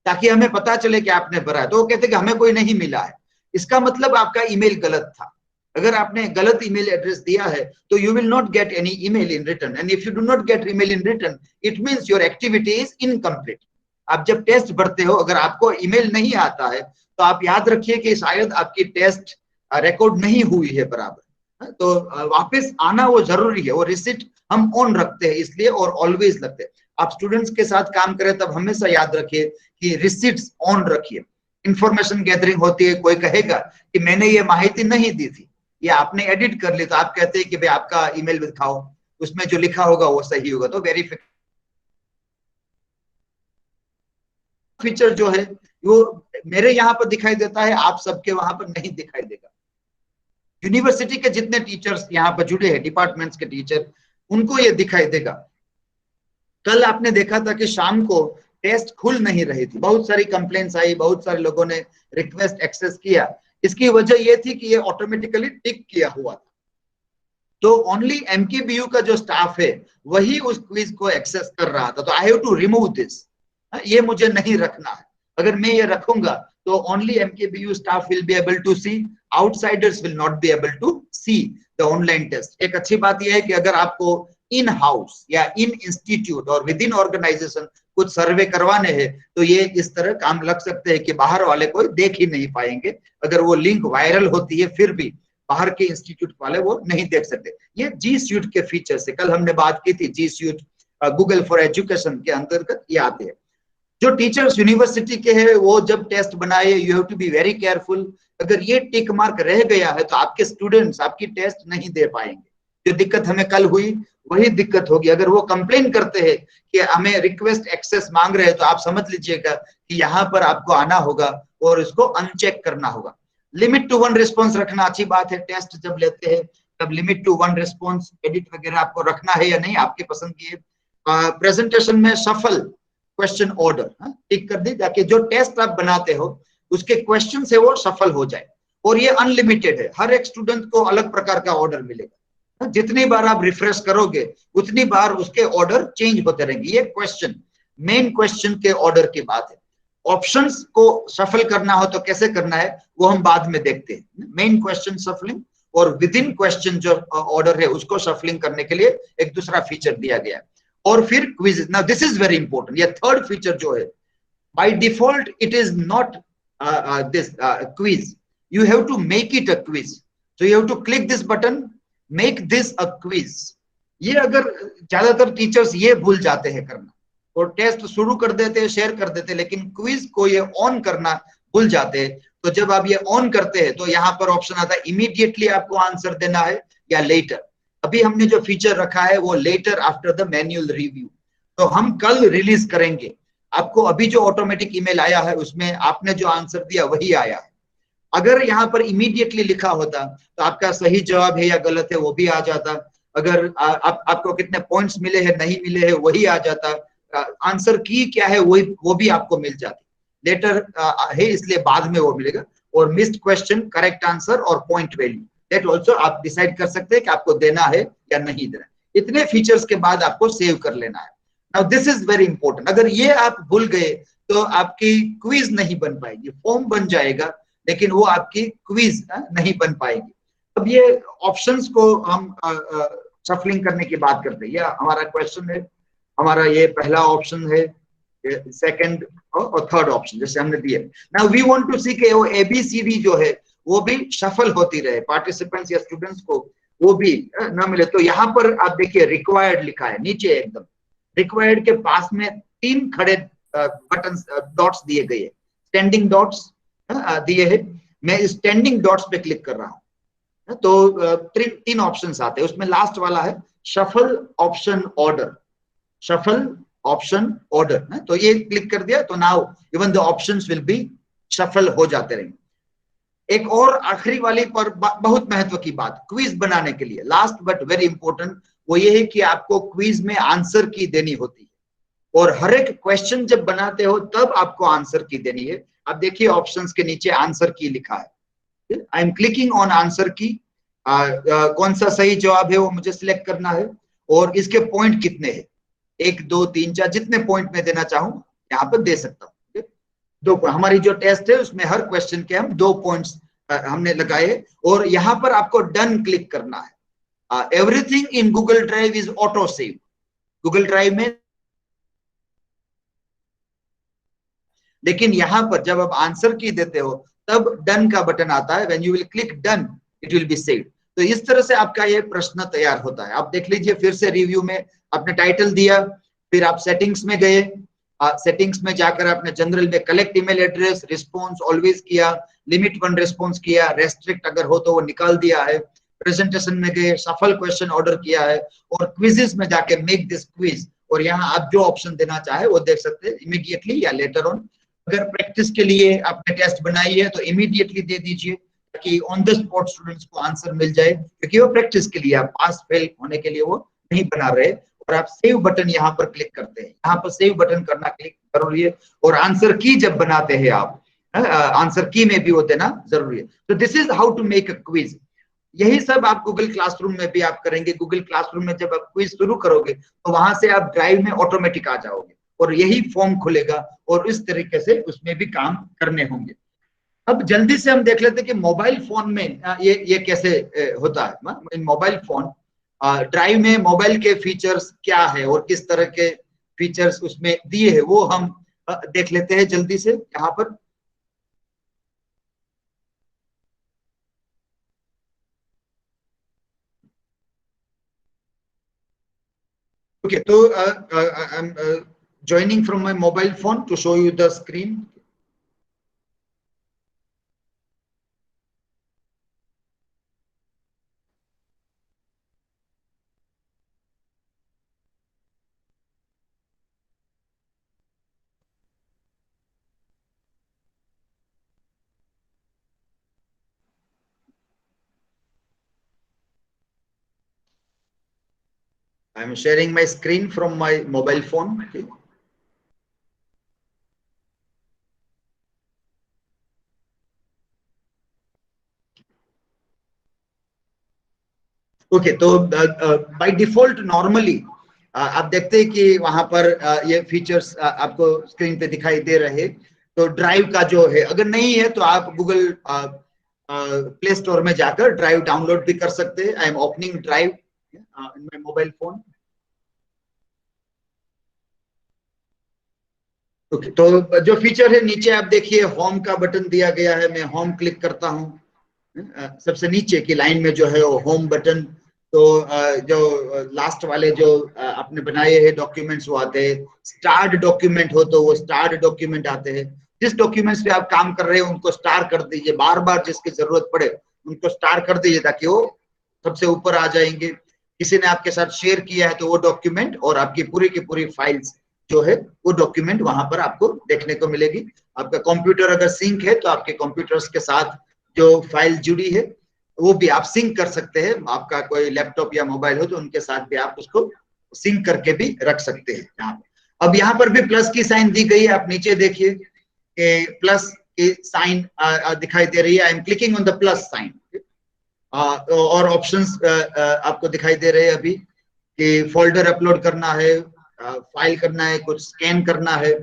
ताकि हमें पता चले कि आपने भरा है। तो वो कहते हैं कि हमें कोई नहीं मिला है, इसका मतलब आपका ईमेल गलत था। अगर आपने गलत ईमेल एड्रेस दिया है तो you will not get any email in return, and if you do not gate email in return it means your activity is incomplete. आप जब टेस्ट भरते हो अगर आपको ईमेल नहीं आता है तो आप याद रखिए कि शायद आपकी टेस्ट रिकॉर्ड नहीं हुई है बराबर, तो वापस आना वो जरूरी है। वो रिसिट हम ऑन रखते हैं इसलिए, और ऑलवेज रखते हैं। आप स्टूडेंट्स के साथ काम करें तब हमेशा याद रखिए कि रिसिट्स ऑन रखिए। इंफॉर्मेशन गैदरिंग होती है, कोई कहेगा कि मैंने ये माहिती नहीं दी थी या आपने एडिट कर ली, तो आप कहते हैं कि भाई आपका ईमेल दिखाओ, उसमें जो लिखा होगा वो सही होगा। तो वेरिफिकेशन फीचर जो है वो मेरे यहाँ पर दिखाई देता है, आप सबके वहां पर नहीं दिखाई देगा। यूनिवर्सिटी के जितने टीचर्स यहाँ पर जुड़े हैं, डिपार्टमेंट्स के टीचर, उनको ये दिखाई देगा। कल आपने देखा था कि शाम को टेस्ट खुल नहीं रही थी, बहुत सारी कंप्लेंट्स आई, बहुत सारे लोगों ने रिक्वेस्ट एक्सेस किया। इसकी वजह ये थी कि ये ऑटोमेटिकली टिक किया हुआ था, तो ओनली एमकेबीयू का जो स्टाफ है वही उस क्विज को एक्सेस कर रहा था। तो I have to remove this, ये मुझे नहीं रखना है। अगर मैं ये रखूंगा तो only MKBU staff will be able to see, outsiders will not be able to see the online test. एक अच्छी बात यह है कि अगर आपको इन हाउस या इन इंस्टीट्यूट और विद इन ऑर्गेनाइजेशन कुछ सर्वे करवाने हैं तो ये इस तरह काम लग सकते हैं कि बाहर वाले कोई देख ही नहीं पाएंगे। अगर वो लिंक वायरल होती है फिर भी बाहर के इंस्टीट्यूट वाले वो नहीं देख सकते। ये जी स्यूट के फीचर से कल हमने बात की थी, जी स्यूट गूगल फॉर एजुकेशन के अंतर्गत ये आते हैं। जो टीचर्स यूनिवर्सिटी के हैं वो जब टेस्ट बनाए, you have to be very careful. अगर ये टिक मार्क रह गया है तो आपके स्टूडेंट्स आपकी टेस्ट नहीं दे पाएंगे। जो दिक्कत हमें कल हुई वही दिक्कत होगी। अगर वो कंप्लेन करते हैं कि हमें रिक्वेस्ट एक्सेस मांग रहे हैं, तो आप समझ लीजिएगा कि यहाँ पर आपको आना होगा और इसको अनचेक करना होगा। लिमिट टू 1 रिस्पॉन्स रखना अच्छी बात है। टेस्ट जब लेते हैं तब लिमिट टू 1 रिस्पॉन्स एडिट वगैरह आपको रखना है या नहीं, आपके पसंद की। प्रेजेंटेशन में सफल क्वेश्चन ऑर्डर टिक कर दी, ताकि जो टेस्ट आप बनाते हो उसके क्वेश्चन से वो सफल हो जाए। और ये अनलिमिटेड है, हर एक स्टूडेंट को अलग प्रकार का ऑर्डर मिलेगा। जितनी बार आप रिफ्रेश करोगे उतनी बार उसके ऑर्डर चेंज होते रहेंगे। ये क्वेश्चन, मेन क्वेश्चन के ऑर्डर की बात है। ऑप्शंस को सफल करना हो तो कैसे करना है वो हम बाद में देखते हैं। मेन क्वेश्चन सफलिंग और विद इन क्वेश्चन जो ऑर्डर है उसको सफलिंग करने के लिए एक दूसरा फीचर दिया गया है। और फिर quiz. Now this is very important. ये थर्ड फीचर जो है, by default it is not this quiz, you have to make it a quiz. So you have to click this button, make this a quiz. ये अगर ज्यादातर टीचर्स ये भूल जाते हैं करना, और टेस्ट शुरू कर देते हैं, शेयर कर देते हैं, लेकिन क्विज को ये ऑन करना भूल जाते हैं। तो जब आप ये ऑन करते हैं तो यहाँ पर ऑप्शन आता है इमीडिएटली आपको आंसर देना है या लेटर। अभी हमने जो फीचर रखा है वो later after the manual review, तो हम कल रिलीज करेंगे। आपको अभी जो ऑटोमेटिक ईमेल आया है उसमें आपने जो आंसर दिया वही आया है। अगर यहाँ पर इमीडिएटली लिखा होता तो आपका सही जवाब है या गलत है वो भी आ जाता। अगर आपको कितने पॉइंट्स मिले हैं नहीं मिले हैं वही आ जाता। आंसर की क्या है वो भी आपको मिल जाती। लेटर है इसलिए बाद में वो मिलेगा। और मिस्ड क्वेश्चन, करेक्ट आंसर और पॉइंट वैल्यू, दैट ऑल्सो आप डिसाइड कर सकते हैं कि आपको देना है या नहीं देना। इतने फीचर्स के बाद आपको सेव कर लेना है। Now this is very important. अगर ये आप भूल गए तो आपकी क्विज नहीं बन पाएगी। फॉर्म बन जाएगा लेकिन वो आपकी क्विज नहीं बन पाएगी। अब ये ऑप्शंस को हम शफलिंग करने की बात करते हैं। ये हमारा क्वेश्चन है, हमारा ये पहला ऑप्शन है, सेकंड और थर्ड ऑप्शन जैसे हमने दिए। नाउ वी वांट टू सी के वो एबीसीडी जो है वो भी सफल होती रहे, पार्टिसिपेंट्स या स्टूडेंट्स को वो भी ना मिले। तो यहाँ पर आप देखिए रिक्वायर्ड लिखा है नीचे एकदम। रिक्वायर्ड के पास में 3 खड़े बटन डॉट्स दिए गए हैं, स्टैंडिंग डॉट्स दिए हैं। मैं स्टैंडिंग डॉट्स पे क्लिक कर रहा हूं तो 3 ऑप्शंस आते हैं। उसमें लास्ट वाला है shuffle option order, shuffle option order. तो ये क्लिक कर दिया तो now even the options will be shuffle हो जाते रहेंगे। एक और आखिरी वाली पर बहुत महत्व की बात, क्विज बनाने के लिए लास्ट बट वेरी इंपॉर्टेंट, वो ये है कि आपको क्विज में आंसर की देनी होती है। और हर एक क्वेश्चन जब बनाते हो तब आपको आंसर की देनी है। अब देखिए ऑप्शंस के नीचे आंसर की लिखा है। आई एम क्लिकिंग ऑन आंसर की। कौन सा सही जवाब है वो मुझे सिलेक्ट करना है और इसके पॉइंट कितने हैं, 1 2 3 4 जितने पॉइंट में देना चाहूं यहाँ पर दे सकता हूँ। 2 हमारी जो टेस्ट है उसमें हर क्वेश्चन के हम 2 पॉइंट्स हमने लगाए। और यहाँ पर आपको डन क्लिक करना है। Everything in Google drive is auto save. Google drive में, लेकिन यहां पर जब आप आंसर की देते हो तब डन का बटन आता है। When you will click done it will be saved. तो इस तरह से आपका ये प्रश्न तैयार होता है। आप देख लीजिए फिर से रिव्यू में आपने टाइटल दिया, फिर आप सेटिंग्स में गए, सेटिंग्स में जाकर आपने जनरल में collect email address, response always किया, लिमिट 1 रिस्पॉन्स किया, रेस्ट्रिक्ट अगर हो तो वो निकाल दिया है, प्रेजेंटेशन में गए, सफल क्वेश्चन ऑर्डर किया है, और क्विजेस में जाके मेक दिस क्विज, और यहाँ आप जो ऑप्शन देना चाहे वो देख सकते हैं, इमीडिएटली या लेटर ऑन। अगर प्रैक्टिस के लिए आपने टेस्ट बनाई है तो इमीडिएटली दे दीजिए ताकि ऑन द स्पॉट स्टूडेंट्स को आंसर मिल जाए, क्योंकि वो प्रैक्टिस के लिए, आप पास फेल होने के लिए वो नहीं बना रहे। और आप सेव बटन यहाँ पर क्लिक करते हैं, यहाँ पर सेव बटन करना क्लिक जरूरी है। और आंसर की जब बनाते हैं आप, आंसर की में भी वो देना जरूरी है। तो this is how to make a quiz. यही सब आप गूगल क्लासरूम में भी आप करेंगे। गूगल क्लासरूम में जब आप क्विज शुरू करोगे तो वहां से आप ड्राइव में ऑटोमेटिक आ जाओगे और यही फॉर्म खुलेगा और इस तरीके से उसमें भी काम करने होंगे। अब जल्दी से हम देख लेते हैं कि मोबाइल फोन में ये कैसे होता है। इन मोबाइल फोन ड्राइव में मोबाइल के फीचर्स क्या है और किस तरह के फीचर्स उसमें दिए हैं वो हम देख लेते हैं जल्दी से यहाँ पर। ओके, तो joining from my mobile phone to show you the screen. I am sharing my screen from my mobile phone. Okay. Okay तो बाय डिफॉल्ट नॉर्मली आप देखते हैं कि वहां पर ये फीचर्स आपको स्क्रीन पे दिखाई दे रहे। तो ड्राइव का जो है अगर नहीं है तो आप गूगल प्ले स्टोर में जाकर ड्राइव डाउनलोड भी कर सकते हैं। I am opening drive in my mobile phone. Okay तो जो फीचर है नीचे आप देखिए होम का बटन दिया गया है। मैं होम क्लिक करता हूँ। सबसे नीचे की लाइन में जो है वो होम बटन। तो जो लास्ट वाले जो आपने बनाए हैं डॉक्यूमेंट्स वो आते हैं। स्टार्ड डॉक्यूमेंट हो तो वो स्टार्ड डॉक्यूमेंट आते हैं। जिस डॉक्यूमेंट्स पे आप काम कर रहे हैं उनको स्टार कर दीजिए। बार बार जिसकी जरूरत पड़े उनको स्टार कर दीजिए ताकि वो सबसे ऊपर आ जाएंगे। किसी ने आपके साथ शेयर किया है तो वो डॉक्यूमेंट और आपकी पूरी की पूरी फाइल्स जो है वो डॉक्यूमेंट वहां पर आपको देखने को मिलेगी। आपका कंप्यूटर अगर सिंक है तो आपके कंप्यूटर्स के साथ जो फाइल जुड़ी है वो भी आप सिंक कर सकते हैं। आपका कोई लैपटॉप या मोबाइल हो तो उनके साथ भी आप उसको सिंक करके भी रख सकते हैं। यहाँ पर अब यहाँ पर भी प्लस की साइन दी गई है। आप नीचे देखिए प्लस की साइन दिखाई दे रही है। आई am clicking on the plus sign और ऑप्शंस आपको दिखाई दे रहे हैं अभी कि फोल्डर अपलोड करना है, फाइल करना है, कुछ स्कैन करना है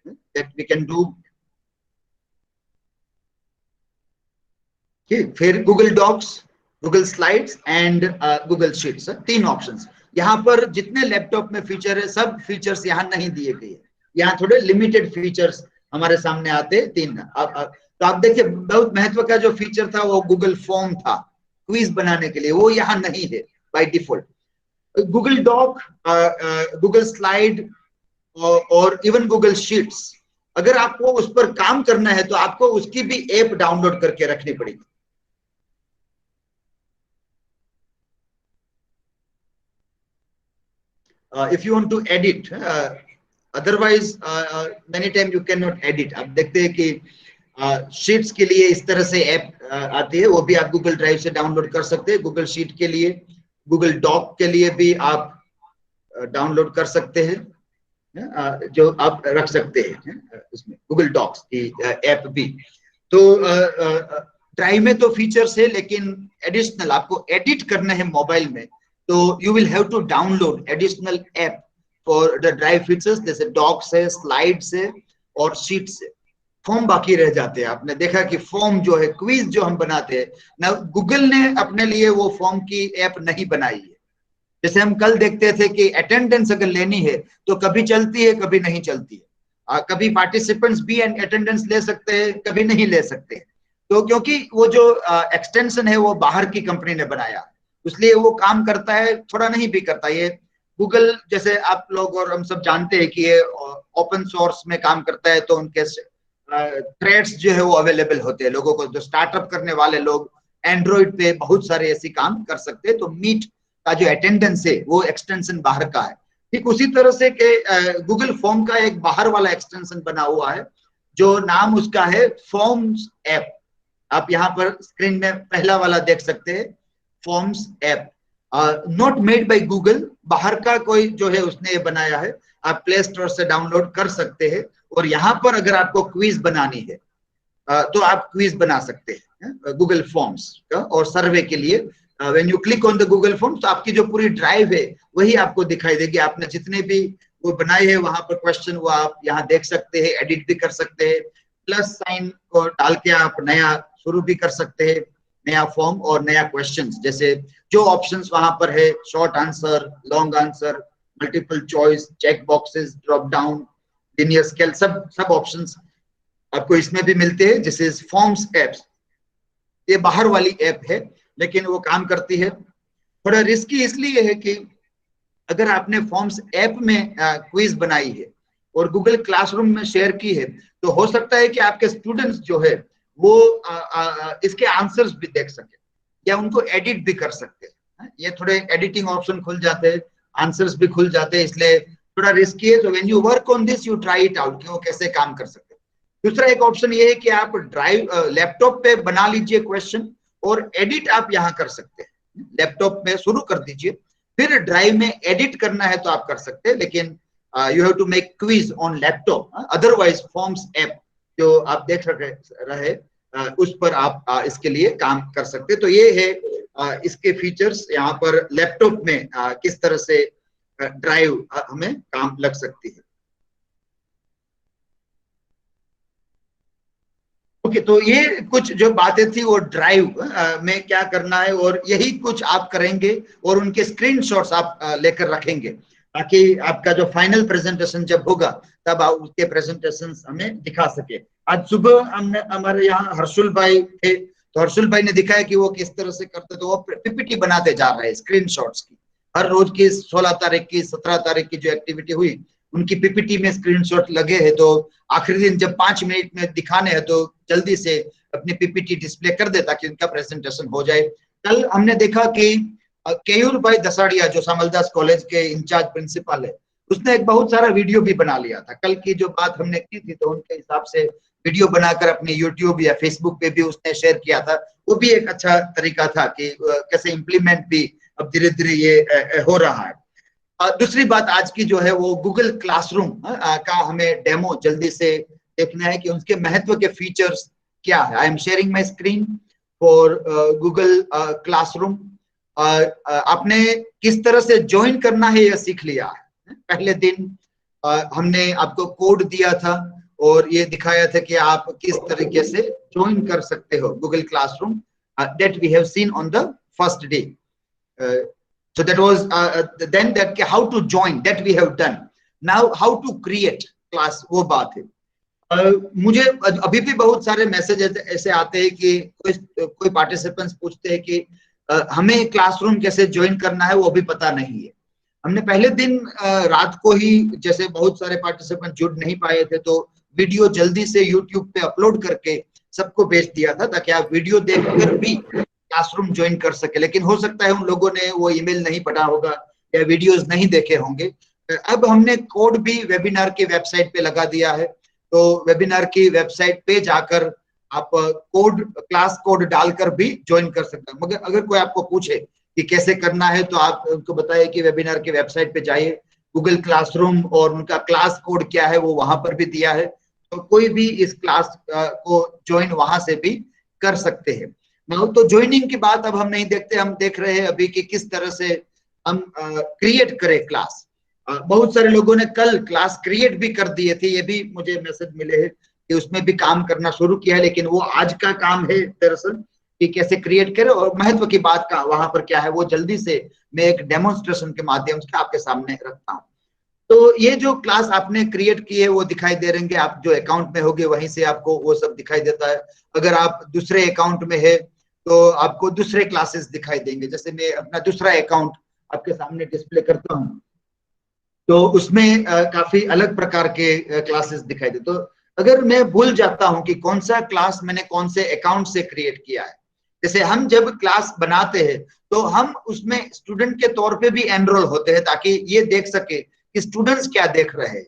दैट वी कैन डू। फिर Google docs, Google slides and Google sheets, तीन ऑप्शंस। यहाँ पर जितने लैपटॉप में फीचर है सब फीचर्स यहाँ नहीं दिए गए। यहाँ थोड़े लिमिटेड फीचर्स हमारे सामने आते हैं तीन। तो आप देखिए बहुत महत्व का जो फीचर था वो गूगल फॉर्म था क्विज बनाने के लिए, वो यहाँ नहीं है by default. Google doc, Google slide और इवन गूगल शीट्स, अगर आपको उस पर काम करना है तो आपको उसकी भी ऐप डाउनलोड करके रखनी पड़ेगी। If you want to edit, otherwise many time you cannot edit। आप देखते हैं कि शीट्स के लिए इस तरह से ऐप आती है, वो भी आप गूगल ड्राइव से डाउनलोड कर सकते हैं। गूगल शीट के लिए, गूगल डॉक के लिए भी आप डाउनलोड कर सकते हैं, जो आप रख सकते हैं उसमें गूगल डॉक्स की ऐप भी। तो ड्राइव में तो फीचर्स है लेकिन एडिशनल आपको एडिट करना है मोबाइल में तो you will have to download additional app for the drive features, जैसे डॉक्स है, स्लाइड्स है और शीट्स है। फॉर्म बाकी रह जाते हैं। आपने देखा कि फॉर्म जो है, क्विज जो हम बनाते हैं ना, गूगल ने अपने लिए वो फॉर्म की ऐप नहीं बनाई है। जैसे हम कल देखते थे कि अटेंडेंस अगर लेनी है तो कभी चलती है कभी नहीं चलती है। कभी पार्टिसिपेंट्स भी अटेंडेंस ले सकते हैं, कभी नहीं ले सकते। तो क्योंकि वो जो एक्सटेंशन है वो बाहर की कंपनी ने बनाया, इसलिए वो काम करता है, थोड़ा नहीं भी करता। ये गूगल जैसे आप लोग और हम सब जानते हैं कि ये ओपन सोर्स में काम करता है, तो उनके थ्रेड्स जो है वो अवेलेबल होते हैं लोगों को। जो स्टार्टअप करने वाले लोग एंड्रॉइड पे बहुत सारे ऐसे काम कर सकते हैं। तो मीट का जो अटेंडेंस है वो एक्सटेंशन बाहर का है। ठीक उसी तरह से कि गूगल फॉर्म का एक बाहर वाला एक्सटेंशन बना हुआ है जो नाम उसका है फॉर्म्स ऐप। आप यहाँ पर स्क्रीन में पहला वाला देख सकते हैं, forms app, not made by Google, बाहर का कोई जो है उसने ये बनाया है। आप प्ले स्टोर से डाउनलोड कर सकते हैं और यहाँ पर अगर आपको क्विज बनानी है तो आप क्विज बना सकते हैं गूगल फॉर्म्स का। और सर्वे के लिए when you click on the Google form तो आपकी जो पूरी ड्राइव है वही आपको दिखाई देगी। आपने जितने भी वो बनाए हैं वहां पर क्वेश्चन वो आप यहाँ देख सकते हैं, एडिट भी कर सकते हैं। प्लस साइन को डाल के आप नया शुरू भी कर सकते हैं, नया फॉर्म और नया क्वेश्चन। जैसे जो ऑप्शंस वहां पर है, short answer, long answer, multiple choice, check boxes, drop down, linear scale, सब ऑप्शंस आपको इसमें भी मिलते हैं। जैसे फॉर्म्स एप्स, ये बाहर वाली ऐप है लेकिन वो काम करती है। थोड़ा रिस्की इसलिए है कि अगर आपने फॉर्म्स ऐप में क्विज बनाई है और गूगल क्लासरूम में शेयर की है, तो हो सकता है कि आपके स्टूडेंट्स जो है वो इसके आंसर्स भी देख सके या उनको एडिट भी कर सकते हैं। ये थोड़े एडिटिंग ऑप्शन खुल जाते हैं, आंसर्स भी खुल जाते हैं, इसलिए थोड़ा रिस्की है। तो when you work on this you try it out कि वो कैसे काम कर सकते हैं। दूसरा एक ऑप्शन ये है कि आप लैपटॉप पे बना लीजिए क्वेश्चन और एडिट आप यहाँ कर सकते हैं। लैपटॉप में शुरू कर दीजिए, फिर ड्राइव में एडिट करना है तो आप कर सकते हैं, लेकिन you have to make quiz on laptop. Otherwise forms app जो आप देख रहे उस पर आप इसके लिए काम कर सकते हैं। तो ये है इसके फीचर्स यहाँ पर लैपटॉप में किस तरह से ड्राइव हमें काम लग सकती है। ओके, तो ये कुछ जो बातें थी वो ड्राइव में क्या करना है, और यही कुछ आप करेंगे और उनके स्क्रीनशॉट्स आप लेकर रखेंगे ताकि आपका जो फाइनल प्रेजेंटेशन जब होगा तब आप उसके प्रेजेंटेशन हमें दिखा सके। आज सुबह हमने हमारे यहाँ हर्षुल भाई थे, तो हर्षुल भाई ने दिखाया कि वो किस तरह से करते, तो वो पीपीटी बनाते जा रहे हैं स्क्रीनशॉट्स की। हर रोज की 16 तारीख की 17 तारीख की जो एक्टिविटी हुई उनकी पीपीटी में स्क्रीनशॉट लगे हैं, तो आखिरी दिन जब 5 मिनट में दिखाने हैं तो जल्दी से अपनी पीपीटी डिस्प्ले कर दे ताकि उनका प्रेजेंटेशन हो जाए। कल हमने देखा कि केयूर भाई दसाड़िया जो सामलदास कॉलेज के इंचार्ज प्रिंसिपल है, उसने एक बहुत सारा वीडियो भी बना लिया था। कल की जो बात हमने की थी तो उनके हिसाब से वीडियो बनाकर अपने यूट्यूब या फेसबुक पे भी उसने शेयर किया था। वो भी एक अच्छा तरीका था कि कैसे इम्प्लीमेंट भी अब धीरे धीरे ये हो रहा है। दूसरी बात आज की जो है वो गूगल क्लासरूम का हमें डेमो जल्दी से देखना है कि उसके महत्व के फीचर्स क्या है। आई am sharing my screen for Google classroom. आपने किस तरह से ज्वाइन करना है यह सीख लिया है। पहले दिन हमने आपको कोड दिया था और ये दिखाया था कि आप किस तरीके से ज्वाइन कर सकते हो Google classroom, that we have seen on the first day. So that was then that how to join that we have done. Now how to create class वो बात है। मुझे अभी भी बहुत सारे मैसेज ऐसे आते हैं कि कोई पार्टिसिपेंट्स पूछते हैं कि हमें क्लासरूम कैसे ज्वाइन करना है वो भी पता नहीं है। हमने पहले दिन रात को ही, जैसे बहुत सारे पार्टिसिपेंट जुड़ नहीं पाए थे, तो वीडियो जल्दी से यूट्यूब पे अपलोड करके सबको भेज दिया था ताकि आप वीडियो देखकर भी क्लासरूम ज्वाइन कर सके। लेकिन हो सकता है उन लोगों ने वो ईमेल नहीं पढ़ा होगा या वीडियोस नहीं देखे होंगे। अब हमने कोड भी वेबिनार की वेबसाइट पे लगा दिया है, तो वेबिनार की वेबसाइट पे जाकर आप क्लास कोड डालकर भी ज्वाइन कर सकते हैं। मगर अगर कोई आपको पूछे कि कैसे करना है तो आप उनको बताइए कि वेबिनार की वेबसाइट पे जाइए, गूगल क्लासरूम और उनका क्लास कोड क्या है वो वहां पर भी दिया है, तो कोई भी इस क्लास को ज्वाइन वहां से भी कर सकते हैं। तो ज्वाइनिंग की बात अब हम नहीं देखते, हम देख रहे हैं अभी कि किस तरह से हम क्रिएट करें क्लास। बहुत सारे लोगों ने कल क्लास क्रिएट भी कर दिए थे, ये भी मुझे मैसेज मिले हैं कि उसमें भी काम करना शुरू किया है, लेकिन वो आज का काम है दरअसल कि कैसे क्रिएट करें और महत्व की बात का वहां पर क्या है वो जल्दी से मैं एक डेमोन्स्ट्रेशन के माध्यम से आपके सामने रखता हूँ। तो ये जो क्लास आपने क्रिएट की है वो दिखाई दे रहेंगे, आप जो अकाउंट में होगे वहीं से आपको वो सब दिखाई देता है। अगर आप दूसरे अकाउंट में है तो आपको दूसरे क्लासेस दिखाई देंगे। जैसे मैं अपना दूसरा अकाउंट आपके सामने डिस्प्ले करता हूँ तो उसमें काफी अलग प्रकार के क्लासेस दिखाई दे। तो अगर मैं भूल जाता हूं कि कौन सा क्लास मैंने कौन से अकाउंट से क्रिएट किया है, जैसे हम जब क्लास बनाते हैं तो हम उसमें स्टूडेंट के तौर पे भी एनरोल होते हैं ताकि ये देख सके कि स्टूडेंट्स क्या देख रहे हैं।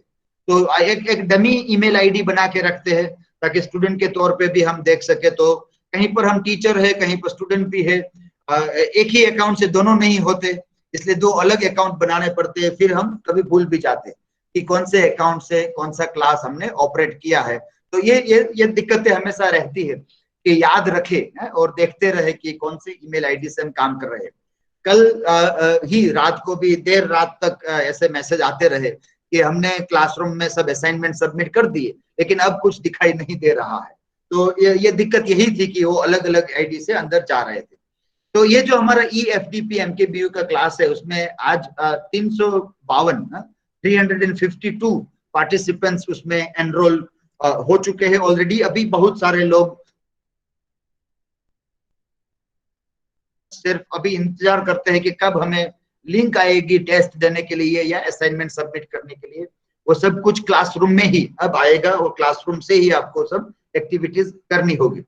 तो एक डमी ईमेल आईडी बना के रखते हैं ताकि स्टूडेंट के तौर पे भी हम देख सके। तो कहीं पर हम टीचर है, कहीं पर स्टूडेंट भी है, एक ही अकाउंट से दोनों नहीं होते, इसलिए दो अलग अकाउंट बनाने पड़ते हैं। फिर हम कभी भूल भी जाते हैं कि कौन से अकाउंट से कौन सा क्लास हमने ऑपरेट किया है। तो ये दिक्कतें हमेशा रहती है कि याद रखे और देखते रहे कि कौन से ईमेल आईडी से हम काम कर रहे हैं। कल ही रात को भी देर रात तक ऐसे मैसेज आते रहे कि हमने क्लासरूम में सब असाइनमेंट सबमिट कर दिए लेकिन अब कुछ दिखाई नहीं दे रहा है। तो ये दिक्कत यही थी कि वो अलग अलग आईडी से अंदर जा रहे थे। तो ये जो हमारा EFDP MKBU का क्लास है उसमें आज 352 पार्टिसिपेंट्स उसमें एनरोल हो चुके हैं ऑलरेडी। अभी बहुत सारे लोग सिर्फ अभी इंतजार करते हैं कि कब हमें लिंक आएगी टेस्ट देने के लिए या असाइनमेंट सबमिट करने के लिए। वो सब कुछ क्लासरूम में ही अब आएगा और क्लासरूम से ही आपको सब एक्टिविटीज करनी होगी।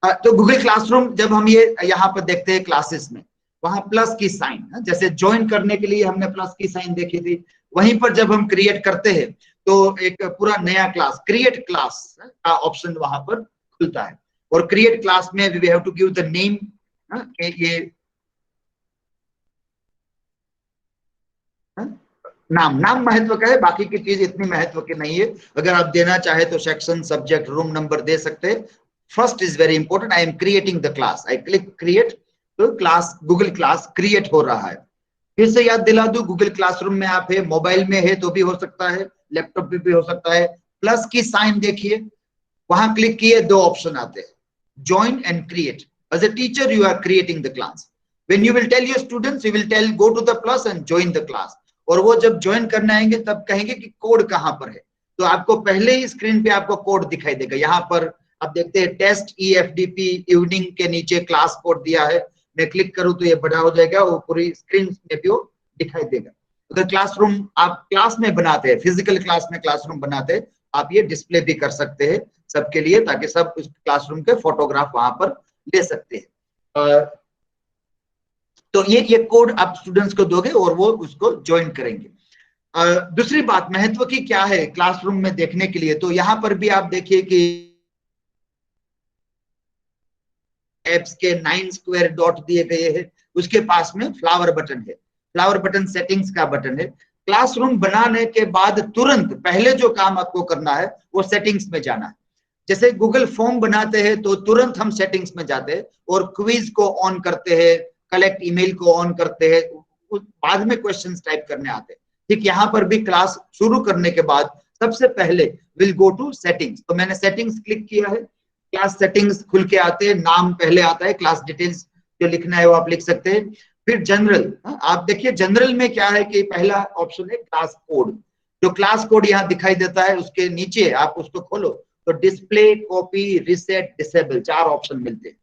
तो गूगल क्लासरूम जब हम ये यहाँ पर देखते हैं क्लासेस में, वहां प्लस की साइन, जैसे ज्वाइन करने के लिए हमने प्लस की साइन देखी थी, वहीं पर जब हम क्रिएट करते हैं तो एक पूरा नया क्लास, क्रिएट क्लास का ऑप्शन वहां पर खुलता है। और क्रिएट क्लास में we have to give the name, ये नाम महत्व का है, बाकी की चीज इतनी महत्व की नहीं है। अगर आप देना चाहे तो सेक्शन, सब्जेक्ट, रूम नंबर दे सकते हैं। First is very important, I am creating the class, I click create, तो क्लास, गूगल क्लास क्रिएट हो रहा है। फिर से याद दिला दूं, गूगल क्लासरूम में आप है, मोबाइल में है तो भी हो सकता है, लैपटॉप पे भी हो सकता है। प्लस की साइन देखिए, वहां क्लिक किए, दो ऑप्शन आते हैं, join and create. As a teacher you are creating the class, when you will tell your students, you will tell go to the plus and join the class. और वो जब ज्वाइन करने आएंगे तब कहेंगे कि कोड कहां पर है, तो आपको पहले ही स्क्रीन पे आपको कोड दिखाई देगा। यहाँ पर आप देखते हैं टेस्ट EFDP इवनिंग के नीचे क्लास कोड दिया है, मैं क्लिक करूं तो ये बड़ा हो जाएगा, वो पूरी स्क्रीन में भी वो दिखाई देगा। अगर क्लासरूम आप क्लास में बनाते हैं, फिजिकल क्लास में क्लासरूम बनाते हैं, आप ये डिस्प्ले भी कर सकते हैं सबके लिए, ताकि सब उस क्लासरूम के फोटोग्राफ वहां पर ले सकते हैं। तो ये कोड आप स्टूडेंट्स को दोगे और वो उसको ज्वाइन करेंगे। दूसरी बात महत्व की क्या है क्लासरूम में देखने के लिए, तो यहां पर भी आप देखिए कि एप्स के 9 स्क्वायर डॉट दिए गए हैं, उसके पास में फ्लावर बटन है, फ्लावर बटन सेटिंग्स का बटन है। क्लासरूम बनाने के बाद तुरंत पहले जो काम आपको करना है वो सेटिंग्स में जाना है। जैसे गूगल फॉर्म बनाते हैं तो तुरंत हम सेटिंग्स में जाते हैं और क्विज को ऑन करते हैं, कलेक्ट ईमेल को ऑन करते हैं, बाद में क्वेश्चंस टाइप करने आते हैं। ठीक यहाँ पर भी क्लास शुरू करने के बाद सबसे पहले विल गो टू सेटिंग्स, तो मैंने सेटिंग्स क्लिक किया है, क्लास सेटिंग्स खुल के आते हैं, नाम पहले आता है, क्लास डिटेल्स जो लिखना है वो आप लिख सकते हैं। फिर जनरल, आप देखिए जनरल में क्या है कि पहला ऑप्शन है क्लास कोड, जो क्लास कोड यहाँ दिखाई देता है उसके नीचे आप उसको खोलो तो display, copy, reset, disable 4 option मिलते हैं।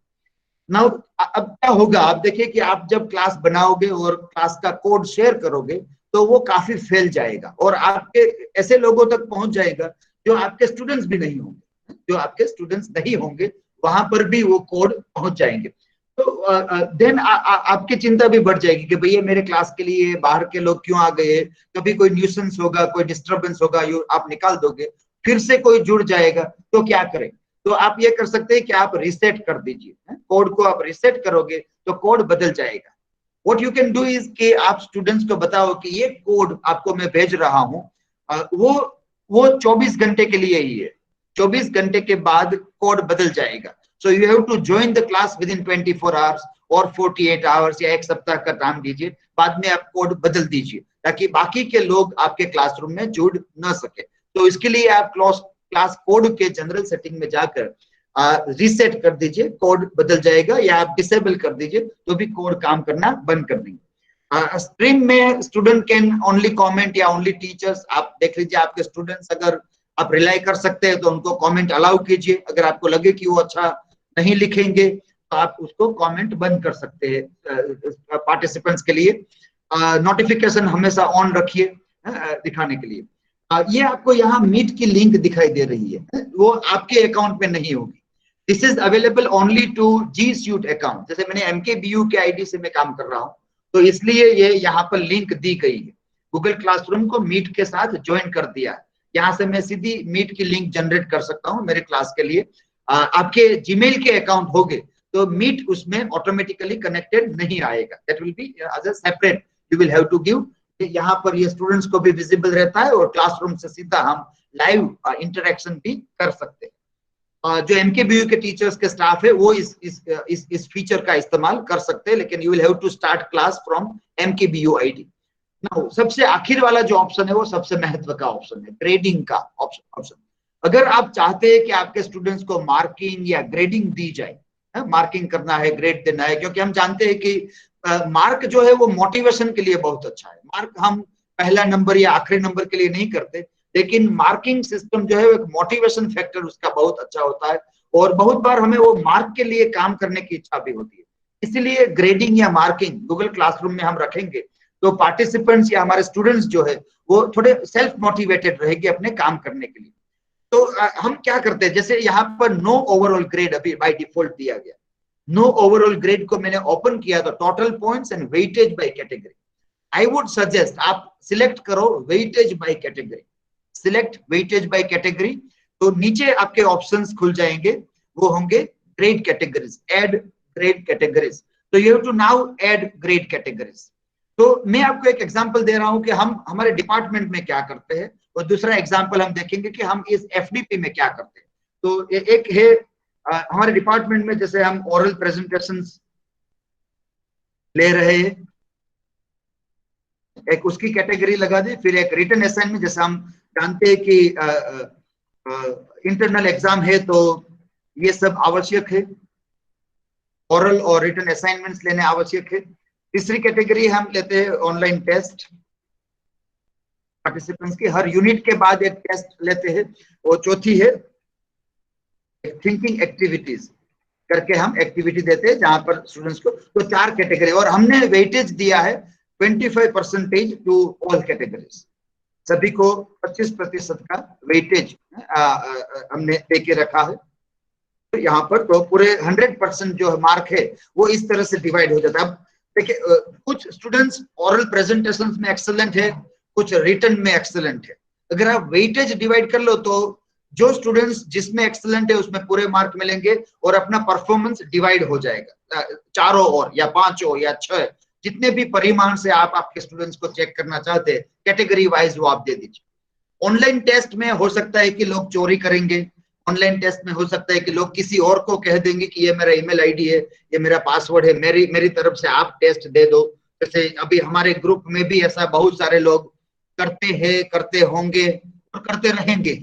नाउ अब क्या होगा, आप देखिए कि आप जब क्लास बनाओगे और क्लास का कोड शेयर करोगे तो वो काफी फैल जाएगा और आपके ऐसे लोगों तक पहुंच जाएगा जो आपके स्टूडेंट्स भी नहीं होंगे, जो आपके स्टूडेंट्स नहीं होंगे वहां पर भी वो कोड पहुंच जाएंगे। तो देन आपकी चिंता भी बढ़ जाएगी कि भैया मेरे क्लास के लिए बाहर के लोग क्यों आ गए, कभी कोई न्यूसेंस होगा, कोई डिस्टर्बेंस होगा, आप निकाल दोगे, फिर से कोई जुड़ जाएगा तो क्या करें। तो आप ये कर सकते हैं कि आप रिसेट कर दीजिए, कोड को आप रिसेट करोगे तो कोड बदल जाएगा। What you can do is कि आप स्टूडेंट्स को बताओ कि ये कोड आपको मैं भेज रहा हूं, वो 24 घंटे के लिए ही है, 24 घंटे के बाद कोड बदल जाएगा। So you have to join the class within 24 hours और 48 आवर्स या 1 सप्ताह का टाइम दीजिए, बाद में आप कोड बदल दीजिए ताकि बाकी के लोग आपके क्लासरूम में जुड़ न सके। तो इसके लिए आप क्लास कोड के जनरल सेटिंग में जाकर रीसेट कर दीजिए, कोड बदल जाएगा, या आप डिसेबल कर दीजिए तो भी कोड काम करना बंद कर देंगे। स्ट्रीम में स्टूडेंट कैन ओनली कमेंट या ओनली टीचर्स, आप देख लीजिए आपके स्टूडेंट्स अगर आप रिलाई कर सकते हैं तो उनको कमेंट अलाउ कीजिए, अगर आपको लगे कि वो अच्छा नहीं लिखेंगे तो आप उसको कमेंट बंद कर सकते हैं पार्टिसिपेंट्स के लिए। नोटिफिकेशन हमेशा ऑन रखिए दिखाने के लिए। ये आपको यहाँ मीट की लिंक दिखाई दे रही है, वो आपके अकाउंट में नहीं होगी। This is available only to G suite account, जैसे मैंने MKBU के आईडी से मैं काम कर रहा हूँ तो इसलिए ये यहाँ पर लिंक दी गई है। गूगल क्लासरूम को मीट के साथ ज्वाइन कर दिया है, यहाँ से मैं सीधी मीट की लिंक जनरेट कर सकता हूँ मेरे क्लास के लिए। आपके जीमेल के अकाउंट होंगे तो मीट उसमें ऑटोमेटिकली कनेक्टेड नहीं आएगा, that will be as a separate, you will have to give. यहाँ पर ये स्टूडेंट्स को भी विजिबल रहता है और क्लासरूम से सीधा हम लाइव इंटरेक्शन भी कर सकते हैं। जो MKBU के टीचर्स के स्टाफ है वो इस फीचर का इस्तेमाल कर सकते हैं, लेकिन you will have to start class from MKBU ID। Now सबसे आखिर वाला जो ऑप्शन है वो सबसे महत्व का ऑप्शन है, ग्रेडिंग का ऑप्शन। अगर आप चाहते हैं कि आपके स्टूडेंट्स को मार्किंग या ग्रेडिंग दी जाए, मार्किंग करना है, ग्रेड देना है, क्योंकि हम जानते हैं कि मार्क जो है वो मोटिवेशन के लिए बहुत अच्छा है। मार्क हम पहला नंबर या आखिरी नंबर के लिए नहीं करते, लेकिन मार्किंग सिस्टम जो है वो एक मोटिवेशन फैक्टर उसका बहुत अच्छा होता है और बहुत बार हमें वो मार्क के लिए काम करने की इच्छा भी होती है। इसीलिए ग्रेडिंग या मार्किंग गूगल क्लासरूम में हम रखेंगे तो पार्टिसिपेंट्स या हमारे स्टूडेंट्स जो है वो थोड़े सेल्फ मोटिवेटेड रहेंगे अपने काम करने के लिए। तो हम क्या करते हैं, जैसे यहाँ पर नो ओवरऑल ग्रेड अभी बाय डिफॉल्ट दिया गया। नो ओवरऑल ग्रेड को मैंने ओपन किया तो total points and weightage by category. I would suggest आप सिलेक्ट करो weightage by category, select weightage by category. तो नीचे आपके ऑप्शंस खुल जाएंगे, वो होंगे grade categories, add grade categories. तो you have to now add grade categories. तो मैं आपको एक एग्जांपल दे रहा हूं कि हम हमारे डिपार्टमेंट में क्या करते हैं, और दूसरा एग्जांपल हम देखेंगे कि हम इस एफडीपी में क्या करते हैं। तो एक है हमारे डिपार्टमेंट में, जैसे हम ओरल प्रेजेंटेशंस ले रहे हैं, एक उसकी कैटेगरी लगा दी। फिर एक रिटन असाइनमेंट, जैसे हम जानते हैं कि इंटरनल एग्जाम है तो ये सब आवश्यक है, ओरल और रिटन असाइनमेंट्स लेने आवश्यक है। तीसरी कैटेगरी हम लेते हैं ऑनलाइन टेस्ट, पार्टिसिपेंट्स की हर यूनिट के बाद एक टेस्ट लेते हैं। और चौथी है थिंकिंग एक्टिविटीज करके हम एक्टिविटी देते हैं जहां पर स्टूडेंट्स को। तो 4 कैटेगरी, और हमने वेटेज दिया है 25% टू ऑल कैटेगरीज। सभी को 25% का वेटेज हमने देके रखा है। तो यहाँ पर तो पूरे 100% जो मार्क है वो इस तरह से डिवाइड हो जाता है। अब देखिए कुछ स्टूडेंट्स ओरल प्रेजेंटेशंस में एक्सेलेंट है, कुछ रिटन में एक्सेलेंट है। अगर आप वेटेज डिवाइड कर लो तो जो स्टूडेंट्स जिसमें एक्सेलेंट है उसमें पूरे मार्क मिलेंगे और अपना परफॉर्मेंस डिवाइड हो जाएगा 4 और या 5 या 6, जितने भी परिमाण से आप आपके स्टूडेंट्स को चेक करना चाहते हैं कैटेगरी वाइज वो आप दे दीजिए। ऑनलाइन टेस्ट में हो सकता है कि लोग चोरी करेंगे, ऑनलाइन टेस्ट में हो सकता है कि लोग किसी और को कह देंगे कि ये मेरा ईमेल आईडी है, ये मेरा पासवर्ड है, मेरी तरफ से आप टेस्ट दे दो। जैसे अभी हमारे ग्रुप में भी ऐसा बहुत सारे लोग करते हैं, करते होंगे और करते रहेंगे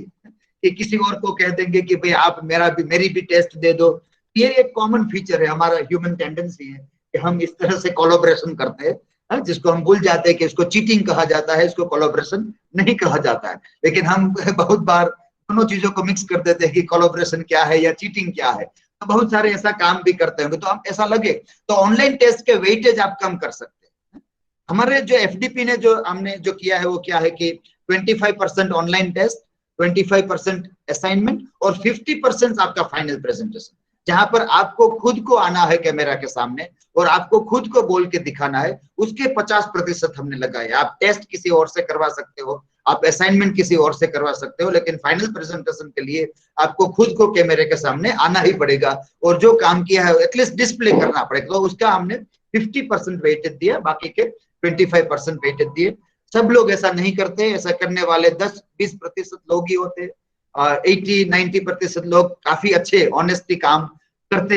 कि किसी और को कह देंगे कि भाई आप मेरी भी टेस्ट दे दो। ये एक कॉमन फीचर है, हमारा ह्यूमन टेंडेंसी है कि हम इस तरह से कोलैबोरेशन करते हैं, जिसको हम भूल जाते हैं कि इसको चीटिंग कहा जाता है, इसको कोलैबोरेशन नहीं कहा जाता है। लेकिन हम बहुत बार दोनों चीजों को मिक्स कर देते हैं कि कोलैबोरेशन क्या है या चीटिंग क्या है। तो बहुत सारे ऐसा काम भी करते होंगे। तो हम ऐसा लगे तो ऑनलाइन टेस्ट के वेटेज आप कम कर सकते हैं। हमारे जो एफडीपी ने हमने जो किया है वो क्या है कि 25% ऑनलाइन टेस्ट, 25% असाइनमेंट और 50% आपका फाइनल प्रेजेंटेशन, जहां पर आपको खुद को आना है कैमरा के सामने और आपको खुद को बोल के दिखाना है। उसके 50% हमने लगाए। आप टेस्ट किसी और से करवा सकते हो, आप असाइनमेंट किसी और से करवा सकते हो, लेकिन फाइनल प्रेजेंटेशन के लिए आपको खुद को कैमरे के सामने आना ही पड़ेगा और जो काम किया है एटलीस्ट डिस्प्ले करना पड़ेगा। तो उसका हमने 50% वेटेज दिया, बाकी के 25% वेटेज दिए। सब लोग ऐसा नहीं करते, ऐसा करने वाले 10-20% लोग ही होते। 80-90% लोग काफी अच्छे ऑनेस्टली काम करते,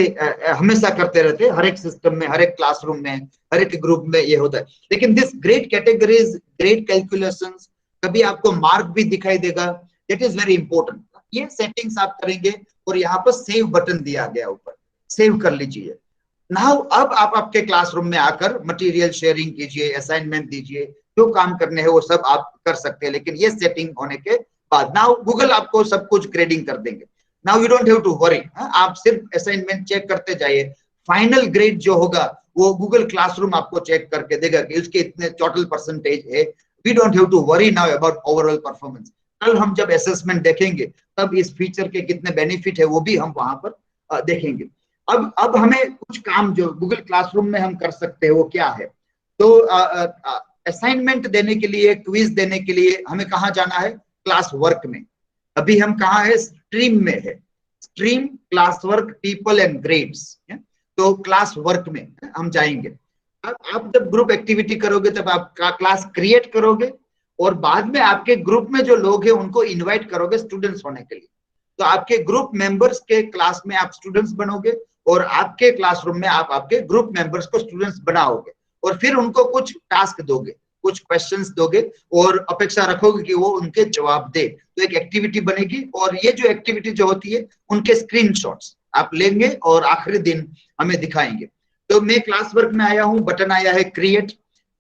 हमेशा करते रहते। हर एक सिस्टम में, हर एक क्लासरूम में, हर एक ग्रुप में ये होता है। लेकिन this grade categories, grade calculations, कभी आपको मार्क भी दिखाई देगा, दैट इज वेरी इंपॉर्टेंट। ये सेटिंग्स आप करेंगे और यहाँ पर सेव बटन दिया गया ऊपर, सेव कर लीजिए। नाउ अब आप आपके क्लासरूम में आकर मटेरियल शेयरिंग कीजिए, असाइनमेंट दीजिए, जो काम करने हैं वो सब आप कर सकते हैं। लेकिन ये सेटिंग होने के बाद नाउ गूगल आपको सब कुछ ग्रेडिंग कर देंगे। Now you don't have to worry, आप सिर्फ असाइनमेंट चेक करते जाइए। फाइनल ग्रेड जो होगा वो गूगल क्लासरूम आपको चेक करके देगा कि उसके इतने टोटल परसेंटेज है। We don't have to worry now about overall performance. कल हम जब असेसमेंट देखेंगे तब इस फीचर के कितने बेनिफिट है वो भी हम वहां पर देखेंगे। अब हमें कुछ काम जो गूगल क्लासरूम में हम कर सकते हैं वो क्या है। तो असाइनमेंट देने के लिए, क्विज देने के लिए हमें कहाँ जाना है? क्लास वर्क में। अभी हम कहाँ है? स्ट्रीम में है। Stream, class work, people and grades. तो क्लास वर्क में हम जाएंगे। अब आप जब ग्रुप एक्टिविटी करोगे तब आप क्लास क्रिएट करोगे और बाद में आपके ग्रुप में जो लोग हैं उनको इनवाइट करोगे स्टूडेंट्स होने के लिए। तो आपके ग्रुप मेंबर्स के क्लास में आप स्टूडेंट्स बनोगे और आपके क्लासरूम में आप आपके ग्रुप मेंबर्स को स्टूडेंट्स बनाओगे और फिर उनको कुछ टास्क दोगे, कुछ क्वेश्चंस दोगे और अपेक्षा रखोगे कि वो उनके जवाब दे। तो एक एक्टिविटी बनेगी और ये जो एक्टिविटी जो होती है उनके स्क्रीनशॉट्स आप लेंगे और आखिरी दिन हमें दिखाएंगे। तो मैं क्लास वर्क में आया हूं, बटन आया है create.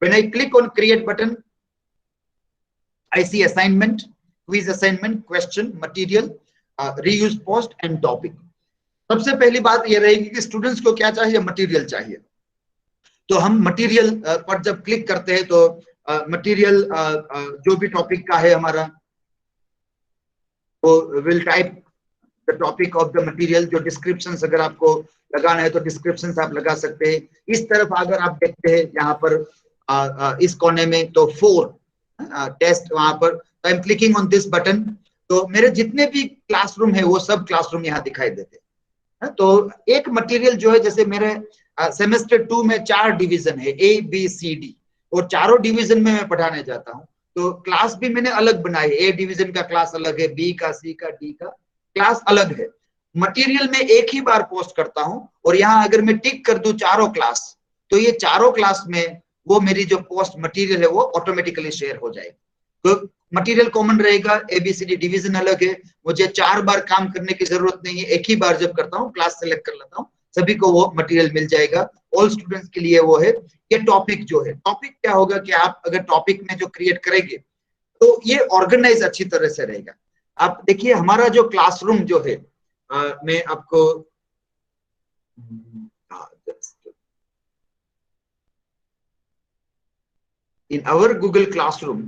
When I click on create button, I see assignment, quiz assignment, question, material, reuse post and topic। सबसे पहली बात ये रहेगी कि स्टूडेंट्स को क्या चाहिए? मटेरियल चाहिए। तो हम मटेरियल पर जब क्लिक करते हैं तो मटेरियल जो भी टॉपिक का है हमारा, वो will type the topic of the material. जो डिस्क्रिप्शन अगर आपको लगाना है तो डिस्क्रिप्शन आप लगा सकते हैं। इस तरफ अगर आप देखते हैं यहाँ पर इस कोने में तो 4 टेस्ट वहां पर, आई am clicking on this button, तो मेरे जितने भी क्लासरूम है वो सब क्लासरूम यहाँ दिखाई देते हैं। तो एक मटेरियल जो है, जैसे मेरे सेमेस्टर 2 में 4 डिवीजन है, ABCD, और चारों डिवीजन में मैं पढ़ाने जाता हूँ। तो क्लास भी मैंने अलग बनाई, A डिवीजन का क्लास अलग है, B का, C का, D का क्लास अलग है। मटेरियल में एक ही बार पोस्ट करता हूं, और यहाँ अगर मैं टिक कर दूं चारों क्लास, तो ये चारों क्लास में वो मेरी जो पोस्ट मटेरियल है वो ऑटोमेटिकली शेयर हो जाएगी। तो मटेरियल कॉमन रहेगा, ABCD डिवीजन अलग है, मुझे 4 बार काम करने की जरूरत नहीं है। एक ही बार जब करता हूँ, क्लास सेलेक्ट कर लेता हूँ, सभी को वो मटेरियल मिल जाएगा। ऑल स्टूडेंट्स के लिए वो है। ये टॉपिक जो है, टॉपिक क्या होगा कि आप अगर टॉपिक में जो क्रिएट करेंगे तो ये ऑर्गेनाइज अच्छी तरह से रहेगा। आप देखिए हमारा जो क्लासरूम जो है, मैं आपको in our Google classroom,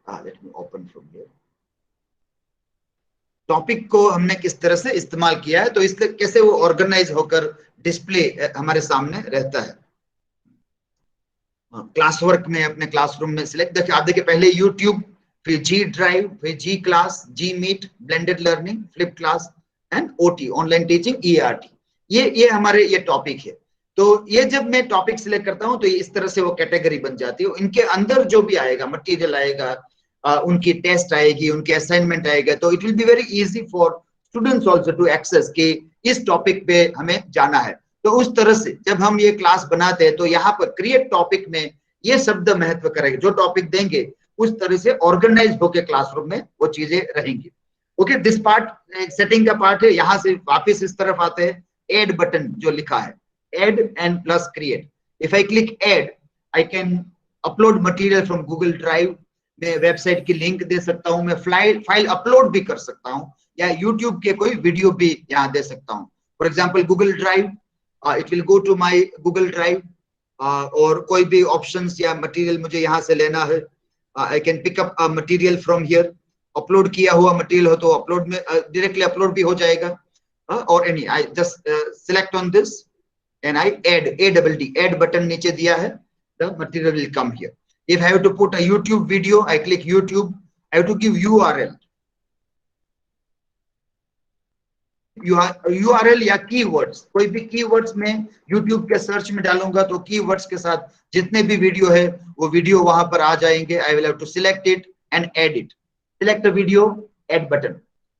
let me open from here, topic को हमने किस तरह से इस्तेमाल किया है, तो इससे कैसे वो ऑर्गेनाइज होकर डिस्प्ले हमारे सामने रहता है। क्लास वर्क में अपने क्लासरूम में सिलेक्ट, देखिए आप देखिए पहले यूट्यूब, फिर जी ड्राइव, फिर G class, G meet, blended learning, flip class and OT, online teaching, ERT, ये हमारे ये टॉपिक है। तो ये जब मैं टॉपिक सिलेक्ट करता हूं तो इस तरह से वो कैटेगरी बन जाती है। इनके अंदर जो भी आएगा मटेरियल आएगा, उनकी टेस्ट आएगी, उनके असाइनमेंट आएगा, तो it will be very easy for students also to access कि इस टॉपिक पे हमें जाना है। तो उस तरह से जब हम ये क्लास बनाते हैं तो यहाँ पर क्रिएट टॉपिक में ये शब्द महत्व करेंगे। जो टॉपिक देंगे उस तरह से ऑर्गेनाइज होकर क्लासरूम में वो चीजें रहेंगी। ओके, दिस पार्ट सेटिंग का पार्ट है। यहाँ से वापस इस तरफ आते हैं, एड बटन जो लिखा है, add and plus create. If I click add, I can upload material from Google drive. मैं वेबसाइट की लिंक दे सकता हूँ, मैं फाइल अपलोड भी कर सकता हूँ, या यूट्यूब के कोई वीडियो भी यहाँ दे सकता हूँ। For example Google drive, it will go to my Google drive, और कोई भी ऑप्शंस या मटेरियल मुझे यहाँ से लेना है, I can pick up material from here. Upload किया हुआ मटेरियल हो तो अपलोड में डायरेक्टली अपलोड भी हो जाएगा, और any I just select on this and I add, add button नीचे दिया है, the material will come here. If I have to put a YouTube video, I click YouTube. I have to give URL. URL या keywords, कोई भी keywords में YouTube के सर्च में डालूंगा तो keywords के साथ जितने भी वीडियो है वो वीडियो वहां पर आ जाएंगे। I will have to select it and add it. Select the video, add button.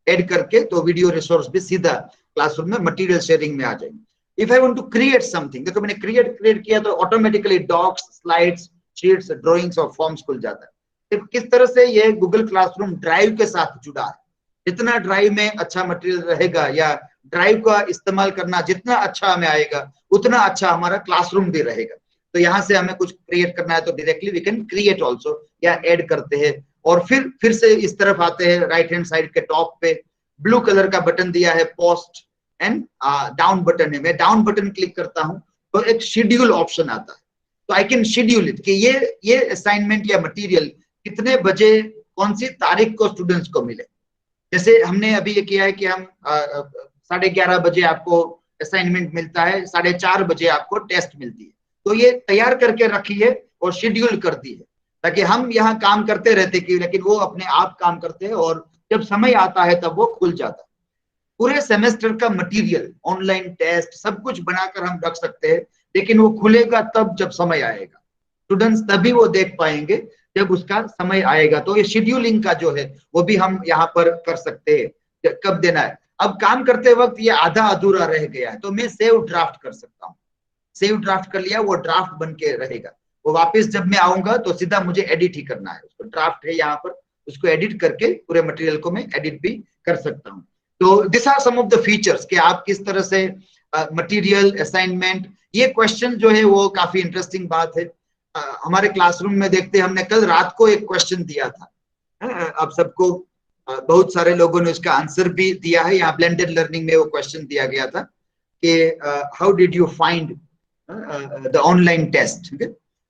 Add करके तो वीडियो रिसोर्स भी सीधा क्लासरूम में मटेरियल शेयरिंग में आ जाएंगे। If I want to create something, देखो मैंने क्रिएट किया तो automatically docs, slides, sheets, drawings और फॉर्म्स खुल जाता है। तो किस तरह से ये गूगल क्लासरूम ड्राइव के साथ जुड़ा है। जितना ड्राइव में अच्छा मटेरियल रहेगा या ड्राइव का इस्तेमाल करना जितना अच्छा हमें आएगा उतना अच्छा हमारा क्लासरूम भी रहेगा। तो यहाँ से हमें कुछ क्रिएट करना है तो directly we can create also, या ऐड करते हैं। और फिर से इस तरफ आते हैं, राइट हैंड साइड के टॉप पे ब्लू कलर का बटन दिया है, पोस्ट एंड डाउन बटन है। मैं डाउन बटन क्लिक करता हूँ तो एक शेड्यूल ऑप्शन आता है, तो आई कैन शेड्यूल इट कि ये असाइनमेंट या मटेरियल कितने बजे कौन सी तारीख को स्टूडेंट्स को मिले। जैसे हमने अभी ये किया है कि हम 11:30 बजे आपको असाइनमेंट मिलता है, 4:30 बजे आपको टेस्ट मिलती है। तो ये तैयार करके रखी है और शेड्यूल कर दी है ताकि हम यहाँ काम करते रहते कि, लेकिन वो अपने आप काम करते हैं और जब समय आता है तब वो खुल जाता है। पूरे सेमेस्टर का मटेरियल, ऑनलाइन टेस्ट सब कुछ बनाकर हम रख सकते हैं, लेकिन वो खुलेगा तब जब समय आएगा। स्टूडेंट्स तभी वो देख पाएंगे जब उसका समय आएगा। तो ये शेड्यूलिंग का जो है वो भी हम यहाँ पर कर सकते हैं, कब देना है। अब काम करते वक्त ये आधा अधूरा रह गया है तो मैं सेव ड्राफ्ट कर सकता हूँ। सेव ड्राफ्ट कर लिया, वो ड्राफ्ट बन के रहेगा। वो वापस जब मैं आऊंगा तो सीधा मुझे एडिट ही करना है, उसको ड्राफ्ट है यहाँ पर, उसको एडिट करके पूरे मटेरियल को मैं एडिट भी कर सकता हूँ। तो this are some of the features कि आप किस तरह से मटेरियल, असाइनमेंट, ये क्वेश्चन जो है वो काफी इंटरेस्टिंग बात है। हमारे क्लासरूम में देखते हैं, हमने कल रात को एक क्वेश्चन दिया था, आप सबको बहुत सारे लोगों ने उसका आंसर भी दिया है। यहाँ ब्लेंडेड लर्निंग में वो क्वेश्चन दिया गया था कि how did you find the online test.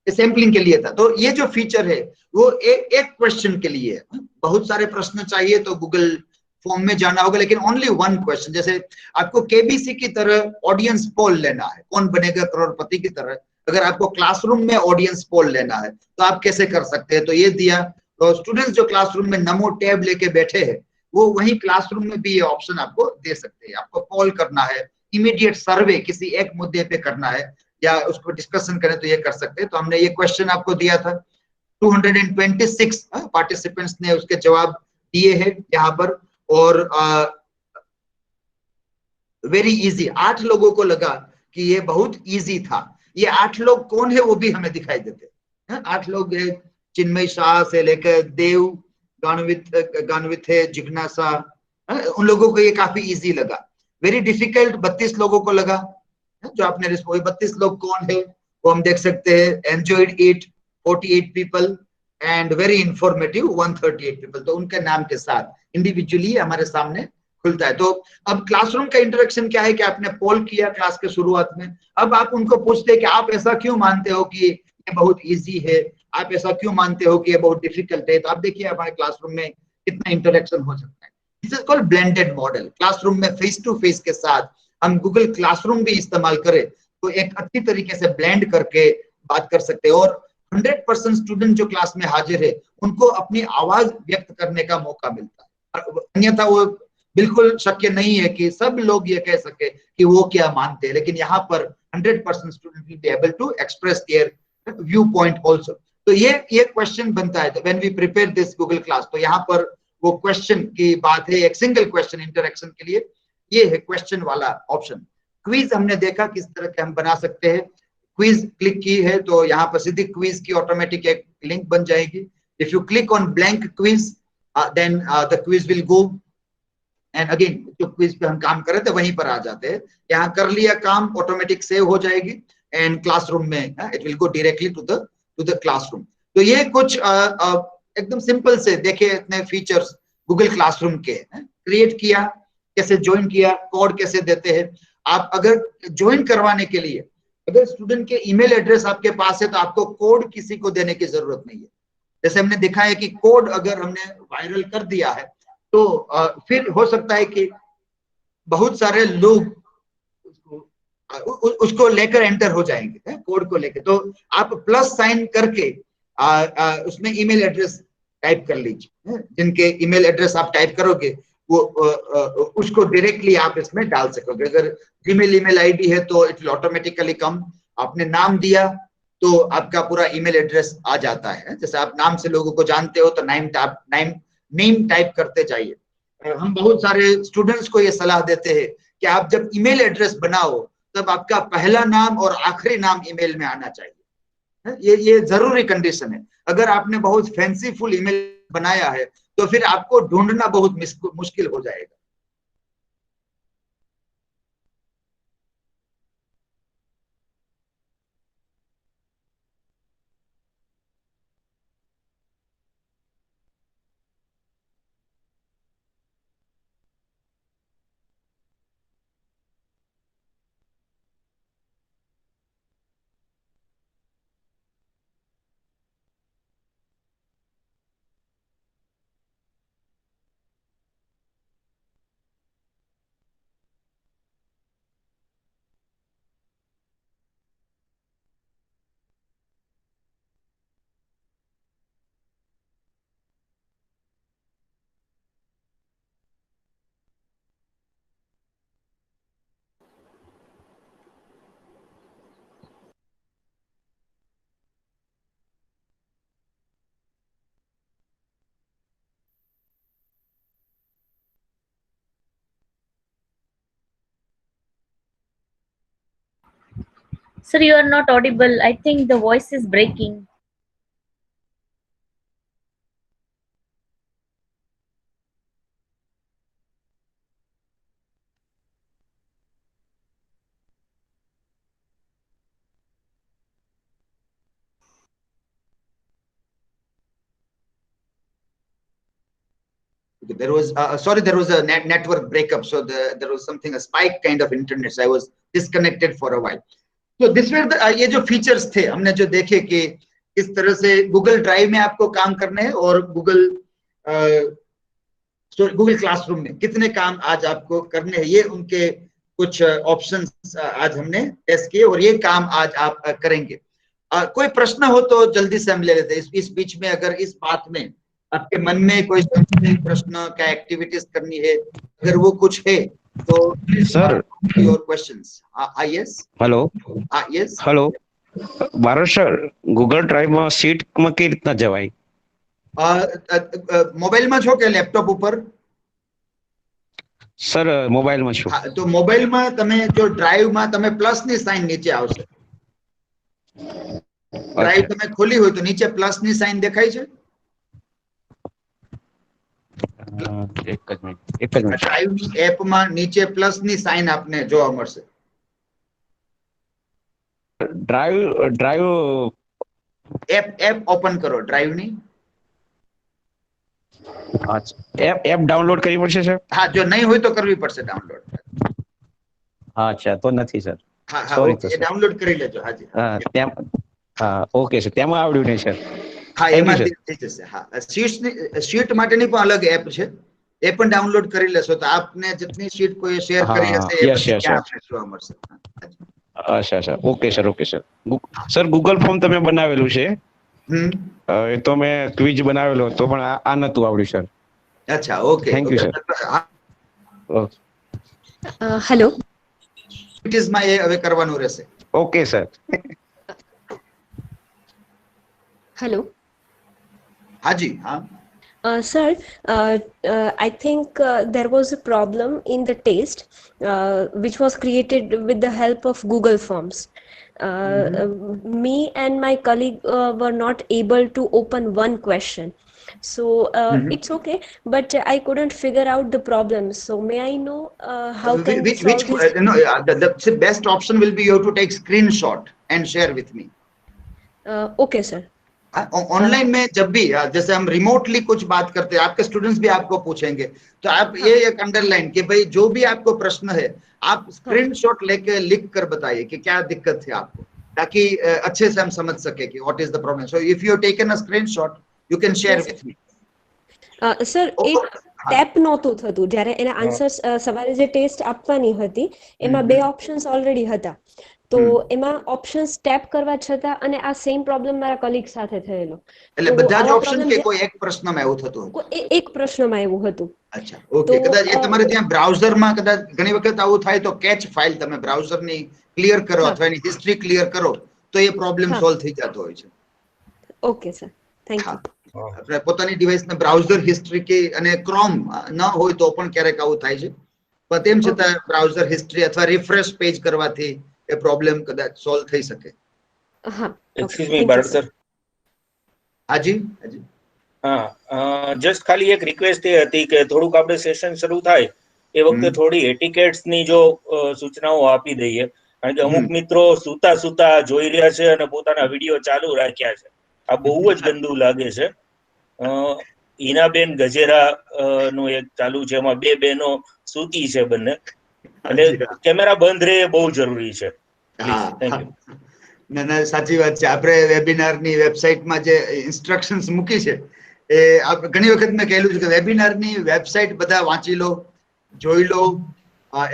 Sampling के लिए था। तो ये जो फीचर है वो एक क्वेश्चन के लिए है। बहुत सारे प्रश्न चाहिए तो गूगल फॉर्म में जाना होगा, लेकिन ओनली वन क्वेश्चन। जैसे आपको केबीसी की तरह ऑडियंस पोल लेना है, कौन बनेगा करोड़पति की तरह, अगर आपको क्लासरूम में ऑडियंस पोल लेना है तो आप कैसे कर सकते हैं, तो ये दिया। तो स्टूडेंट्स जो क्लासरूम में नमो टैब लेके बैठे हैं वो वही क्लासरूम में भी ये ऑप्शन आपको दे सकते हैं। आपको पोल करना है, इमीडिएट सर्वे किसी एक मुद्दे पे करना है या उसको डिस्कशन करें तो ये कर सकते हैं। तो हमने ये क्वेश्चन आपको दिया था, 226 पार्टिसिपेंट्स ने उसके जवाब दिए हैं यहाँ पर। और वेरी इजी, 8 लोगों को लगा कि ये बहुत इजी था। ये 8 लोग कौन है वो भी हमें दिखाई देते हैं। 8 लोग है, चिन्मय शाह से लेकर देव गानवित है, जिज्ञासा, उन लोगों को ये काफी इजी लगा। वेरी डिफिकल्ट 32 लोगों को लगा। जो आपने 32 लोग कौन है वो हम देख सकते हैं। Enjoyed it 48 people and very informative 138 people. तो उनके नाम के साथ इंडिविजुअली हमारे सामने खुलता है। तो अब क्लासरूम का इंटरेक्शन क्या है कि आपने पोल किया क्लास के शुरुआत में, अब आप उनको पूछते हैं कि आप ऐसा क्यों मानते हो कि ये बहुत इजी है, आप ऐसा क्यों मानते हो कि ये बहुत डिफिकल्ट है। तो आप देखिए हमारे क्लासरूम में कितना इंटरेक्शन हो सकता है। This is called blended model. Classroom में फेस टू फेस के साथ हम गूगल क्लासरूम भी इस्तेमाल करें तो एक अच्छी तरीके से ब्लेंड करके बात कर सकते हैं। और 100% स्टूडेंट जो क्लास में हाजिर है उनको अपनी आवाज व्यक्त करने का मौका मिलता है। अन्यथा वो बिल्कुल शक्य नहीं है कि सब लोग ये कह सके कि वो क्या मानते हैं, लेकिन यहाँ पर 100% student will be able to express their view point also. तो ये क्वेश्चन बनता है when we prepare this Google class. तो यहाँ पर वो क्वेश्चन की बात है, एक सिंगल क्वेश्चन इंटरेक्शन के लिए ये है क्वेश्चन वाला ऑप्शन। क्विज हमने देखा किस तरह के हम बना सकते हैं। क्विज क्लिक की है तो यहाँ पर सीधी क्विज की ऑटोमेटिक एक लिंक बन जाएगी। If you click on blank quiz then the quiz will go and again जो क्विज पे हम काम कर रहे थे वहीं पर आ जाते हैं। यहाँ कर लिया काम, ऑटोमेटिक सेव हो जाएगी एंड क्लासरूम में it will go directly to the classroom. तो ये कुछ एकदम सिंपल से देखिए इतने फीचर्स गूगल क्लासरूम के। क्रिएट किया, कैसे ज्वाइन किया, कोड कैसे देते हैं। आप अगर ज्वाइन करवाने के लिए अगर स्टूडेंट के ईमेल एड्रेस आपके पास है तो आपको कोड किसी को देने की जरूरत नहीं है। जैसे हमने देखा है कि कोड अगर हमने वायरल कर दिया है तो फिर हो सकता है कि बहुत सारे लोग उसको लेकर एंटर हो जाएंगे कोड को लेकर। तो आप प्लस साइन करके उसमें ईमेल एड्रेस टाइप कर लीजिए। जिनके ईमेल एड्रेस आप टाइप करोगे वो उसको डायरेक्टली आप इसमें डाल सकोगे। अगर जीमेल ईमेल आईडी है तो इट विल ऑटोमेटिकली कम। आपने नाम दिया तो आपका पूरा ईमेल एड्रेस आ जाता है। जैसे आप नाम से लोगों को जानते हो तो नेम टाइप करते जाइए। हम बहुत सारे स्टूडेंट्स को ये सलाह देते हैं कि आप जब ईमेल एड्रेस बनाओ तब आपका पहला नाम और आखिरी नाम ईमेल में आना चाहिए। ये जरूरी कंडीशन है। अगर आपने बहुत फैंसीफुल ईमेल बनाया है तो फिर आपको ढूंढना बहुत मुश्किल हो जाएगा। Sir, you are not audible. I think the voice is breaking. There was there was a network breakup, so there was something, a spike kind of internet, so I was disconnected for a while. तो दिस वे ये जो फीचर्स थे हमने जो देखे कि किस तरह से गूगल ड्राइव में आपको काम करने हैं और गूगल क्लासरूम में कितने काम आज आपको करने हैं, ये उनके कुछ ऑप्शंस आज हमने टेस्ट किए और ये काम आज आप करेंगे। कोई प्रश्न हो तो जल्दी से हम ले लेते हैं इस बीच में। अगर इस बात में आपके मन में कोई प्रश्न, क्या एक्टिविटीज करनी है, अगर वो कुछ है तो sir your questions. Yes hello yes hello Bharat sir Google ડ્રાઈવમાં સીટમાં કઈ રીતના જવાય? મોબાઈલમાં છો કે લેપટોપ ઉપર? સર મોબાઈલમાં છું. હા, તો મોબાઈલમાં તમે જો ડ્રાઈવમાં તમે પ્લસની સાઇન નીચે આવશે। ડ્રાઈવ તમે ખોલી હોય તો નીચે પ્લસની સાઇન દેખાય છે? એક જ મિનિટ ડ્રાઈવની એપમાં નીચે પ્લસની સાઇન આપને જોવા મળશે। ડ્રાઈવ એપ ઓપન કરો ડ્રાઈવની। એપ ડાઉનલોડ કરવી પડશે સર? હા, જો નહીં હોય તો કરવી પડશે ડાઉનલોડ। હા અચ્છા, તો નથી સર। હા હા, Sorry, ઓકે, sir. ડાઉનલોડ કરી લેજો। હાજી હા ઓકે સર, તેમાં આવડ્યું નહીં સર। હા, Thank you, એમાં sir. થઈ જશે। હા, શીટ માટેની પણ અલગ એપ છે, એ પણ ડાઉનલોડ કરી લેશો તો આપને જેટલી શીટ કોઈ શેર કરી હા, હશે એ yes, બધી yes, ત્યાં yes. આપને જોવા મળશે। હા, હાજી। અચ્છા sir, okay sir okay sir. Sir Google form તમે બનાવેલું છે, એ તો મેં ક્વિઝ બનાવેલો હતો પણ આ નતું આવડ્યું સર। અચ્છા, okay Thank you, sir. Hello માં એ હવે કરવાનું રહેશે। Okay sir. હેલો હાજી હા। sir, I think there was a problem in the test which was created with the help of Google Forms. Me and my colleague were not able to open one question. So it's okay, but I couldn't figure out the problem. So may I know how can we solve this? No, the best option will be you have to take screenshot and share with me। Okay, sir. Online में जब भी जैसे हम रिमोटली कुछ बात करते हैं, आपके स्टूडेंट्स भी आपको पूछेंगे, तो आप ये एक अंडरलाइन कि भाई जो भी आपको प्रश्न है आप स्क्रीनशॉट लेके लिख कर बताइए कि क्या दिक्कत है आपको, ताकि अच्छे से हम समझ सके कि what is the problem. So if you taken a screenshot you can share Yes, with me. Sir એક ટેપ નહોતું થતું જ્યારે એના આન્સર્સ સવારે જે ટેસ્ટ આપવાની હતી એમાં બે ઓપ્શન્સ ઓલરેડી હતા, તો એમાં ઓપ્શન્સ ટેપ કરવા છતાં અને આ સેમ પ્રોબ્લેમ મારા કલીગ સાથે થયેલો। એટલે તો બધા જ આવા ઓપ્શન problem કે જે- કોઈ એક પ્રશ્નમાં એવું થતું હતું? એક પ્રશ્નમાં એવું હતું। અચ્છા, ઓકે। તો, કદાચ એ તમારે ત્યાં બ્રાઉઝરમાં કદાચ ઘણી વખત આવું થાય તો કેચ ફાઇલ તમે બ્રાઉઝરની ક્લિયર કરો અથવા એની હિસ્ટ્રી ક્લિયર કરો તો એ પ્રોબ્લેમ હા. સોલ્વ થઈ જતો હોય છે। ઓકે સર, થેન્ક હા, યુ। આપણે પોતાની ડિવાઇસના બ્રાઉઝર હિસ્ટ્રી કે અને ક્રોમ ન હોય તો પણ ક્યારેક આવું થાય છે, પણ તેમ છતાં બ્રાઉઝર હિસ્ટ્રી અથવા રિફ્રેશ પેજ કરવાથી એ પ્રોબ્લેમ કદાચ સોલ્વ થઈ શકે। હા, એક્સક્યુઝ મી ભારત સર। હાજી હાજી। હા, જસ્ટ ખાલી એક રિક્વેસ્ટ એ હતી કે થોડુંક આપણે સેશન શરૂ થાય એ વખતે થોડી એટિકેટ્સ ની જો સૂચનાઓ આપી દઈએ, કારણ કે અમુક મિત્રો સુતા સુતા જોઈ રહ્યા છે અને પોતાના વિડીયો ચાલુ રાખ્યા છે, આ બહુ જ ગંદુ લાગે છે। હિનાબેન ગજેરા નું એક ચાલુ છે, એમાં બે બહેનો સૂતી છે બંને, એટલે કેમેરા બંધ રહે એ બહુ જરૂરી છે, પ્લીઝ। Thank you. ના ના, સાચી વાત છે। આપણે વેબિનારની વેબસાઇટમાં જે ઇન્સ્ટ્રક્શન્સ મૂકી છે એ ઘણી વખત મેં કહેલું છે કે વેબિનારની વેબસાઇટ બધા વાંચી લો, જોઈ લો।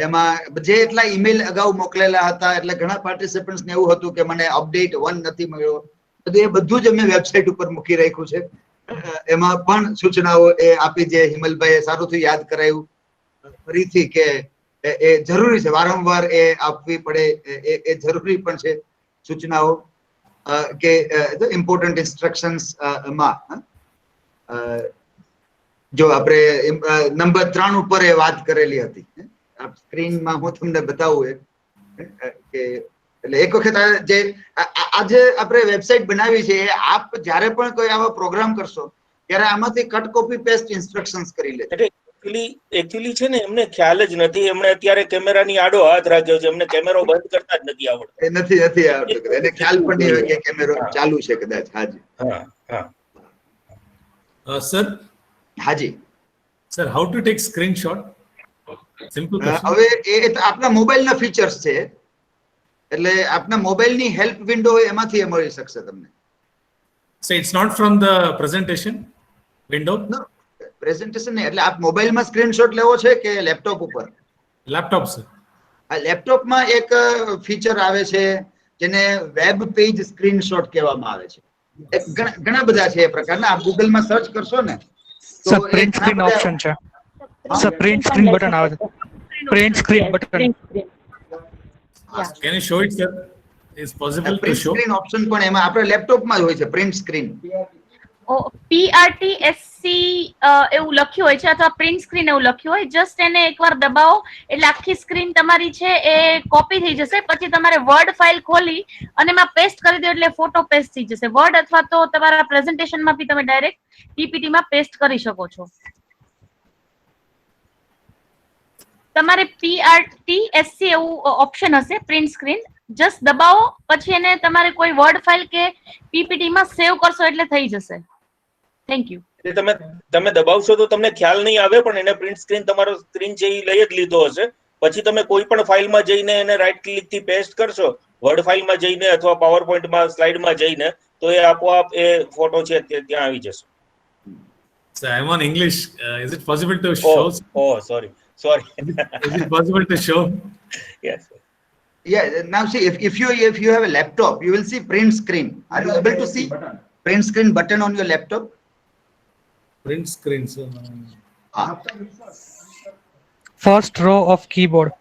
એમાં જે એટલા ઈમેલ અગાઉ મોકલેલા હતા એટલે ઘણા પાર્ટિસિપન્ટ્સ ને એવું હતું કે મને અપડેટ 1 નથી મળ્યો, એ બધું જ અમે વેબસાઇટ ઉપર મૂકી રાખ્યું છે। એમાં પણ સૂચનાઓ એ આપી જે હિમલભાઈએ સારુંથી યાદ કરાયું ફરીથી કે એ જરૂરી છે, વારંવાર એ આપવી પડે એ જરૂરી પણ છે સૂચનાઓ કે ઇમ્પોર્ટન્ટ ઇન્સ્ટ્રક્શન્સ માં। જો આપણે નંબર 3 ઉપર એ વાત કરેલી હતી, આપ સ્ક્રીનમાં હું તમને બતાવું કે એટલે એક વખત જે આજે આપણે વેબસાઇટ બનાવી છે એ આપ જ્યારે પણ કોઈ આવા પ્રોગ્રામ કરશો ત્યારે આમાંથી કટ કોપી પેસ્ટ ઇન્સ્ટ્રક્શન્સ કરી લેજો। એકચ્યુઅલી છે ને એમને ખ્યાલ જ નથી, એમણે અત્યારે કેમેરાની આડો હાથ રાખ્યો છે, એમને કેમેરો બંધ કરતા જ નથી આવડતો। એ નથી આવડતું, એને ખ્યાલ પણ નહીં હોય કે કેમેરો ચાલુ છે કદાચ। હાજી હા હા। Sir, હાજી। sir, how to take screenshot? Simple question. હવે એ આપણા મોબાઈલના ફીચર્સ છે, એટલે આપના મોબાઈલની હેલ્પ વિન્ડો હોય એમાંથી એ મળી શકશે તમને. So it's not from the presentation window? No, presentation નહીં, એટલે આપ મોબાઈલમાં સ્ક્રીનશોટ લેવો છે કે લેપટોપ ઉપર? Laptop, sir. આ લેપટોપમાં એક ફીચર આવે છે જેને વેબ પેજ સ્ક્રીનશોટ કહેવામાં આવે છે. ઘણા બધા છે એ પ્રકારના. આપ ગૂગલમાં સર્ચ કરશો ને તો સર પ્રિન્ટ સ્ક્રીન ઓપ્શન છે. સર પ્રિન્ટ સ્ક્રીન બટન આવે છે. Print screen button. Can you show it, sir? Is possible to print show? Screen option પણ એમાં આપણા લેપટોપમાં જ હોય છે, પ્રિન્ટ સ્ક્રીન. PRTSC એવું લખ્યું હોય છે અથવા પ્રિન્ટ સ્ક્રીન એવું લખ્યું હોય, જસ્ટ એને એકવાર દબાવો એટલે આખી સ્ક્રીન તમારી છે એ કોપી થઈ જશે. પછી તમારે વર્ડ ફાઇલ ખોલી અને એમાં પેસ્ટ કરી દો એટલે ફોટો પેસ્ટ થઈ જશે. વર્ડ અથવા તો તમારા પ્રેઝન્ટેશનમાં બી તમે ડાયરેક્ટ PPT માં પેસ્ટ કરી શકો છો. તમારે PRTSC એવું ઓપ્શન હશે, પ્રિન્ટ સ્ક્રીન, જસ્ટ દબાવો પછી એને તમારે કોઈ વર્ડ ફાઇલ કે PPT માં સેવ કરશો એટલે થઈ જશે. Thank you. તમે દબાવશો તો તમને ખ્યાલ નહીં આવે, પણ એને પ્રિન્ટ સ્ક્રીન તમારો સ્ક્રીન છે એ લઈ જ લીધો હશે. પછી તમે કોઈ પણ ફાઇલમાં જઈને એને રાઈટ ક્લિક થી પેસ્ટ કરશો, વર્ડ ફાઇલમાં જઈને અથવા પાવર પોઈન્ટમાં સ્લાઇડમાં જઈને, તો એ આપોઆપ એ ફોટો છે ત્યાં આવી જશે. So I'm on English. Is it possible to show? Sorry. Is it possible to show? Yes. Yeah, now see, if you have a laptop, you will see print screen. Are you able to see print screen button on your laptop? Print screen, sir. First row of keyboard.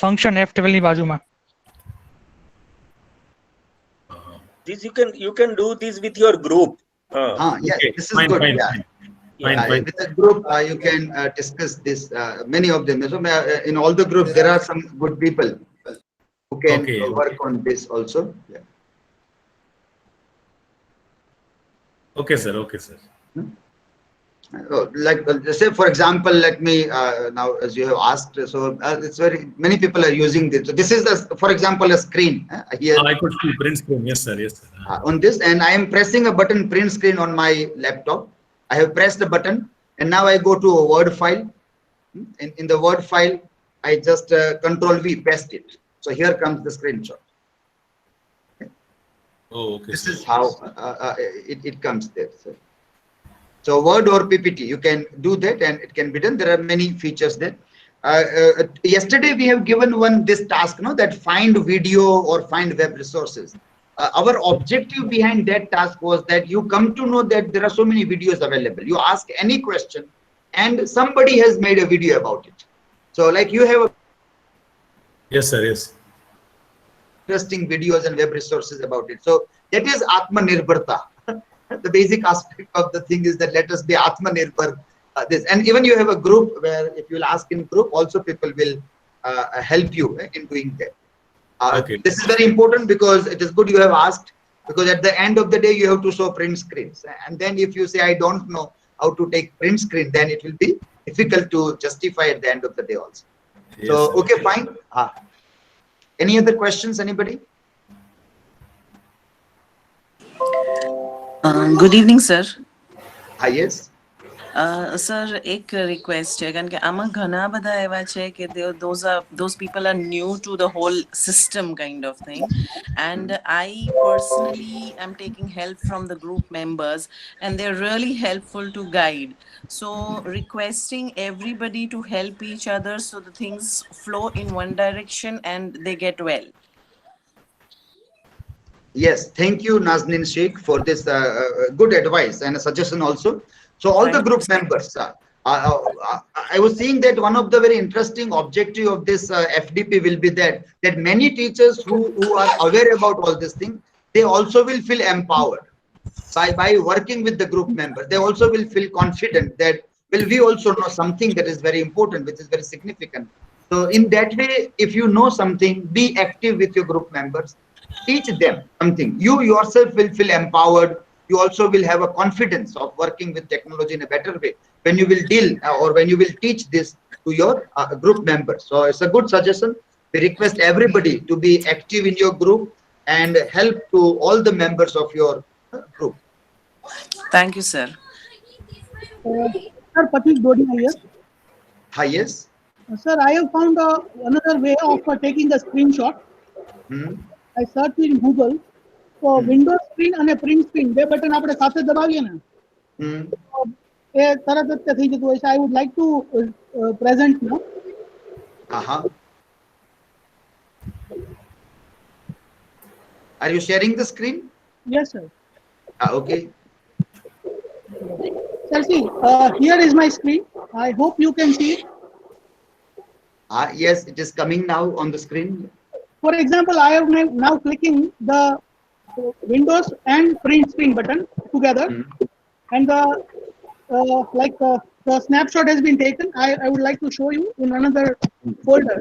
Function F12 ની બાજુમાં. This you can do this with your group. Yeah, Okay. this is Fine, good. fine, Yeah. fine. Fine. With a group, you can discuss this. Many of them. So in all the groups, there are some good people who can Okay, work on this also. Yeah. Okay, sir. Okay, sir. Like say for example, let me now, as you have asked, so it's very many people are using this. So this is for example a screen here. I could see print screen. Yes, sir. Yes, sir. On this, and I am pressing a button, print screen, on my laptop. I have pressed the button, and now I go to a Word file. In the Word file, I just Control V, paste it. So here comes the screenshot. Oh, okay. This sir. is how it comes there. So Word or PPT, you can do that, and it can be done. There are many features there. Yesterday we have given this task, that find video or find web resources. Our objective behind that task was that you come to know that there are so many videos available. You ask any question and somebody has made a video about it. So like you have Yes, sir. Yes. interesting videos and web resources about it. So that is Atmanirbharta. The basic aspect of the thing is that let us be Atmanirbhar. This, and even you have a group where if you will ask in group, also people will help you in doing that. Okay. This is very important because it is good you have asked, because at the end of the day you have to show print screens, and then if you say I don't know how to take print screen, then it will be difficult to justify at the end of the day also. Yes, So sir. okay, fine. Any other questions, anybody? Good evening, sir. Yes. Sir એક રિક્વેસ્ટ છે કારણ કે આમાં ઘણા બધા એવા છે કે those people are new to the whole system kind of thing, and I personally am taking help from the group members and they're really helpful to guide, so requesting everybody to help each other so the things flow in one direction and they get well. Yes, thank you, Nazneen Sheikh, for this good advice and a suggestion also. So all the group members, I was seeing that one of the very interesting objective of this FDP will be that many teachers who are aware about all this thing, they also will feel empowered by working with the group members. They also will feel confident that, well, we also know something that is very important, which is very significant. So in that way, if you know something, be active with your group members, teach them something. You yourself will feel empowered. You also will have a confidence of working with technology in a better way when you will deal or when you will teach this to your group members. So it's a good suggestion. We request everybody to be active in your group and help to all the members of your group. Thank you, sir. Sir, Patik Dodia here. Hi, yes. Sir, I have found another way of taking the screenshot. I search in Google. તો વિન્ડો સ્ક્રીન અને પ્રિન્ટ સ્ક્રીન બે બટન આપણે સાથે દબાવીએ ને તો એ તરત જ થઈ જતું હોય છે. I would like to present now. Are you sharing the screen? Yes, sir. Okay. Sir, see, here is my screen. I hope you can see it. Yes, it is coming now on the screen. For example, I am now clicking the Windows and print screen button together, and the snapshot has been taken. I would like to show you in another folder.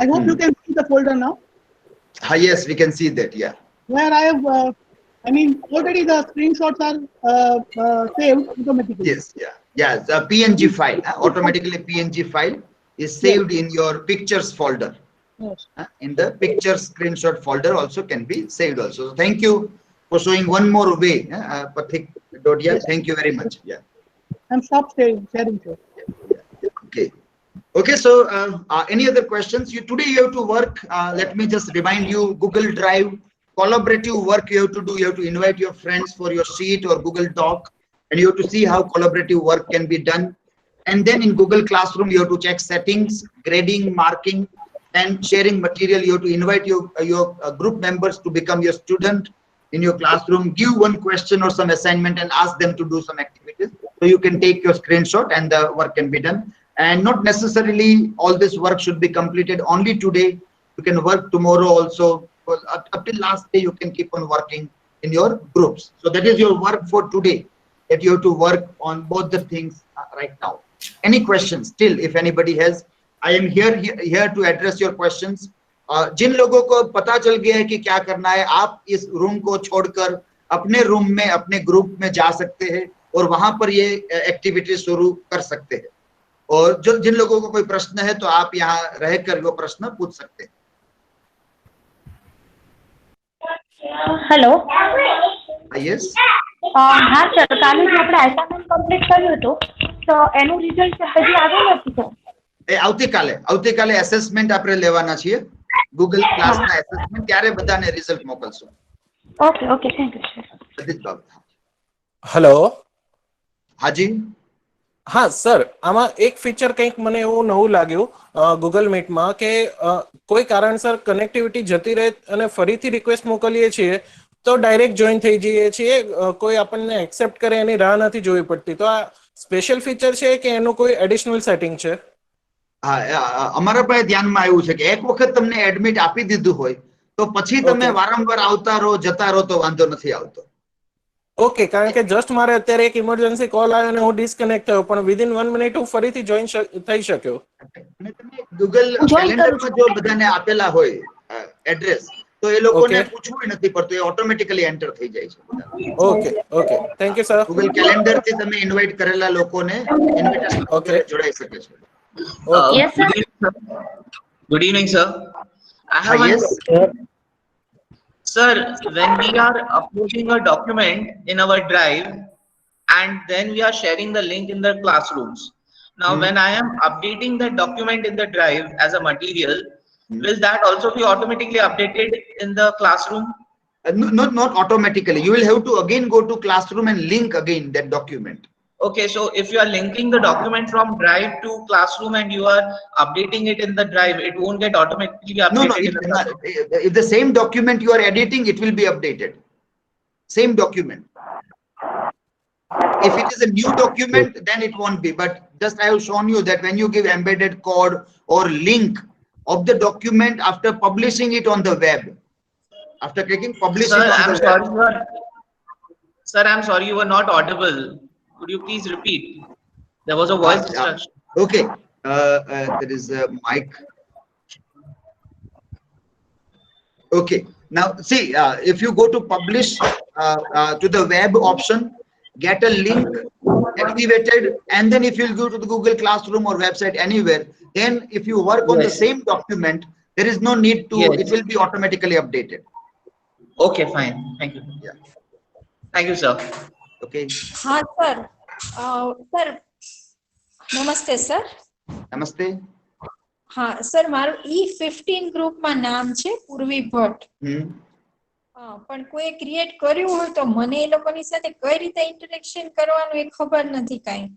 I hope you can see the folder now. Yes, we can see that. Yeah. Where I have, already the screenshots are saved automatically. Yes. Yeah. The PNG file, automatically PNG file is saved in your pictures folder. Yes. In the picture screenshot folder also can be saved also. So thank you for showing one more way, Pathik Dodia. Yes. Thank you very much. Yeah. I'm stopped sharing, sir. Okay. So any other questions? Today you have to work. Let me just remind you, Google Drive, collaborative work you have to do. You have to invite your friends for your sheet or Google Doc, and you have to see how collaborative work can be done. And then in Google Classroom, you have to check settings, grading, marking, and sharing material. You have to invite your group members to become your student in your classroom. Give one question or some assignment and ask them to do some activities. So you can take your screenshot and the work can be done. And not necessarily all this work should be completed only today. You can work tomorrow also. Up till last day, you can keep on working in your groups. So that is your work for today, that you have to work on both the things right now. Any questions still, if anybody has? I am here to address your questions. जिन लोगों को पता चल गया है कि क्या करना है, आप इस रूम को छोड़कर अपने रूम में, अपने ग्रुप में जा सकते हैं और वहां पर ये एक्टिविटी शुरू कर सकते हैं. और जिन लोगों को कोई प्रश्न है तो आप यहाँ रहकर वो प्रश्न पूछ सकते हैं. हेलो. Yes. હા સર, કાલે જે આપણે અસાઇનમેન્ટ કમ્પ્લીટ કર્યું હતું તો એનું રિઝલ્ટ હજી આવ્યું નથી સર. આવતીકાલે એસેસમેન્ટ આપણે લેવાના છીએ, ગૂગલ ક્લાસના એસેસમેન્ટ, ત્યારે બધાને રિઝલ્ટ મોકલશું. Okay thank you sir. Satish Babu. Hello. હાજી. હા સર, આમાં એક ફીચર કંઈક મને એવું નવું લાગ્યું ગૂગલ મીટમાં કે કોઈ કારણસર કનેક્ટિવિટી જતી રહે અને ફરીથી રિક્વેસ્ટ મોકલીએ છીએ તો ડાયરેક્ટ જોઈન થઈ જઈએ છીએ, કોઈ આપણને એક્સેપ્ટ કરે એની રાહ નથી જોવી પડતી. તો આ સ્પેશિયલ ફીચર છે કે એનું કોઈ એડિશનલ સેટિંગ છે? અમારા પાસે ધ્યાનમાં આવ્યું છે કે એક વખત તમને એડમિટ આપી દીધું હોય તો પછી તમે વારંવાર આવતા રહો જતા રહો તો વાંધો નથી આવતો. ઓકે, કારણ કે જસ્ટ મારે અત્યારે એક ઇમરજન્સી કોલ આવ્યો અને હું ડિસ્કનેક્ટ થયો, પણ વિધિન 1 મિનિટ હું ફરીથી જોઈન થઈ શક્યો. ગૂગલ કેલેન્ડરમાં જો બધાને આપેલા હોય એડ્રેસ તો એ લોકોને પૂછવું નથી પડતું, એ ઓટોમેટિકલી એન્ટર થઈ જાય છે. Okay thank you sir. Google calendar થી તમે ઇન્વાઇટ કરેલા લોકોને ઇન્વિટેશન જોડાઈ શકે છે. Yes, sir. Good evening, sir. I have yes. Sir, when we are uploading a document in our drive and then we are sharing the link in the classrooms. Now, when I am updating the document in the drive as a material, will that also be automatically updated in the classroom? Not automatically. You will have to again go to classroom and link again that document. Okay, so if you are linking the document from drive to classroom and you are updating it in the drive, it won't get automatically updated. No. If the same document you are editing, it will be updated. Same document. If it is a new document, then it won't be. But just I have shown you that when you give embedded code or link of the document after publishing it on the web, after clicking publish it on the web. Sir, I'm sorry, you were not audible. Could you please repeat? There was a voice distraction. Okay. There is a mic. Okay. Now, see, if you go to publish to the web option, get a link activated, and then if you go to the Google Classroom or website anywhere, then if you work on the same document, there is no need to, it will be automatically updated. Okay, fine. Thank you. Yeah. Thank you, sir. Okay. हाँ सर. सर नमस्ते सर. नमस्ते. હા સર, મારું E15 ગ્રુપમાં નામ છે પૂર્વી ભટ્ટ. પણ કોઈ ક્રિએટ કર્યું હોય તો મને એ લોકોની સાથે કઈ રીતે ઇન્ટરેક્શન કરવાનું એ ખબર નથી કાંઈ.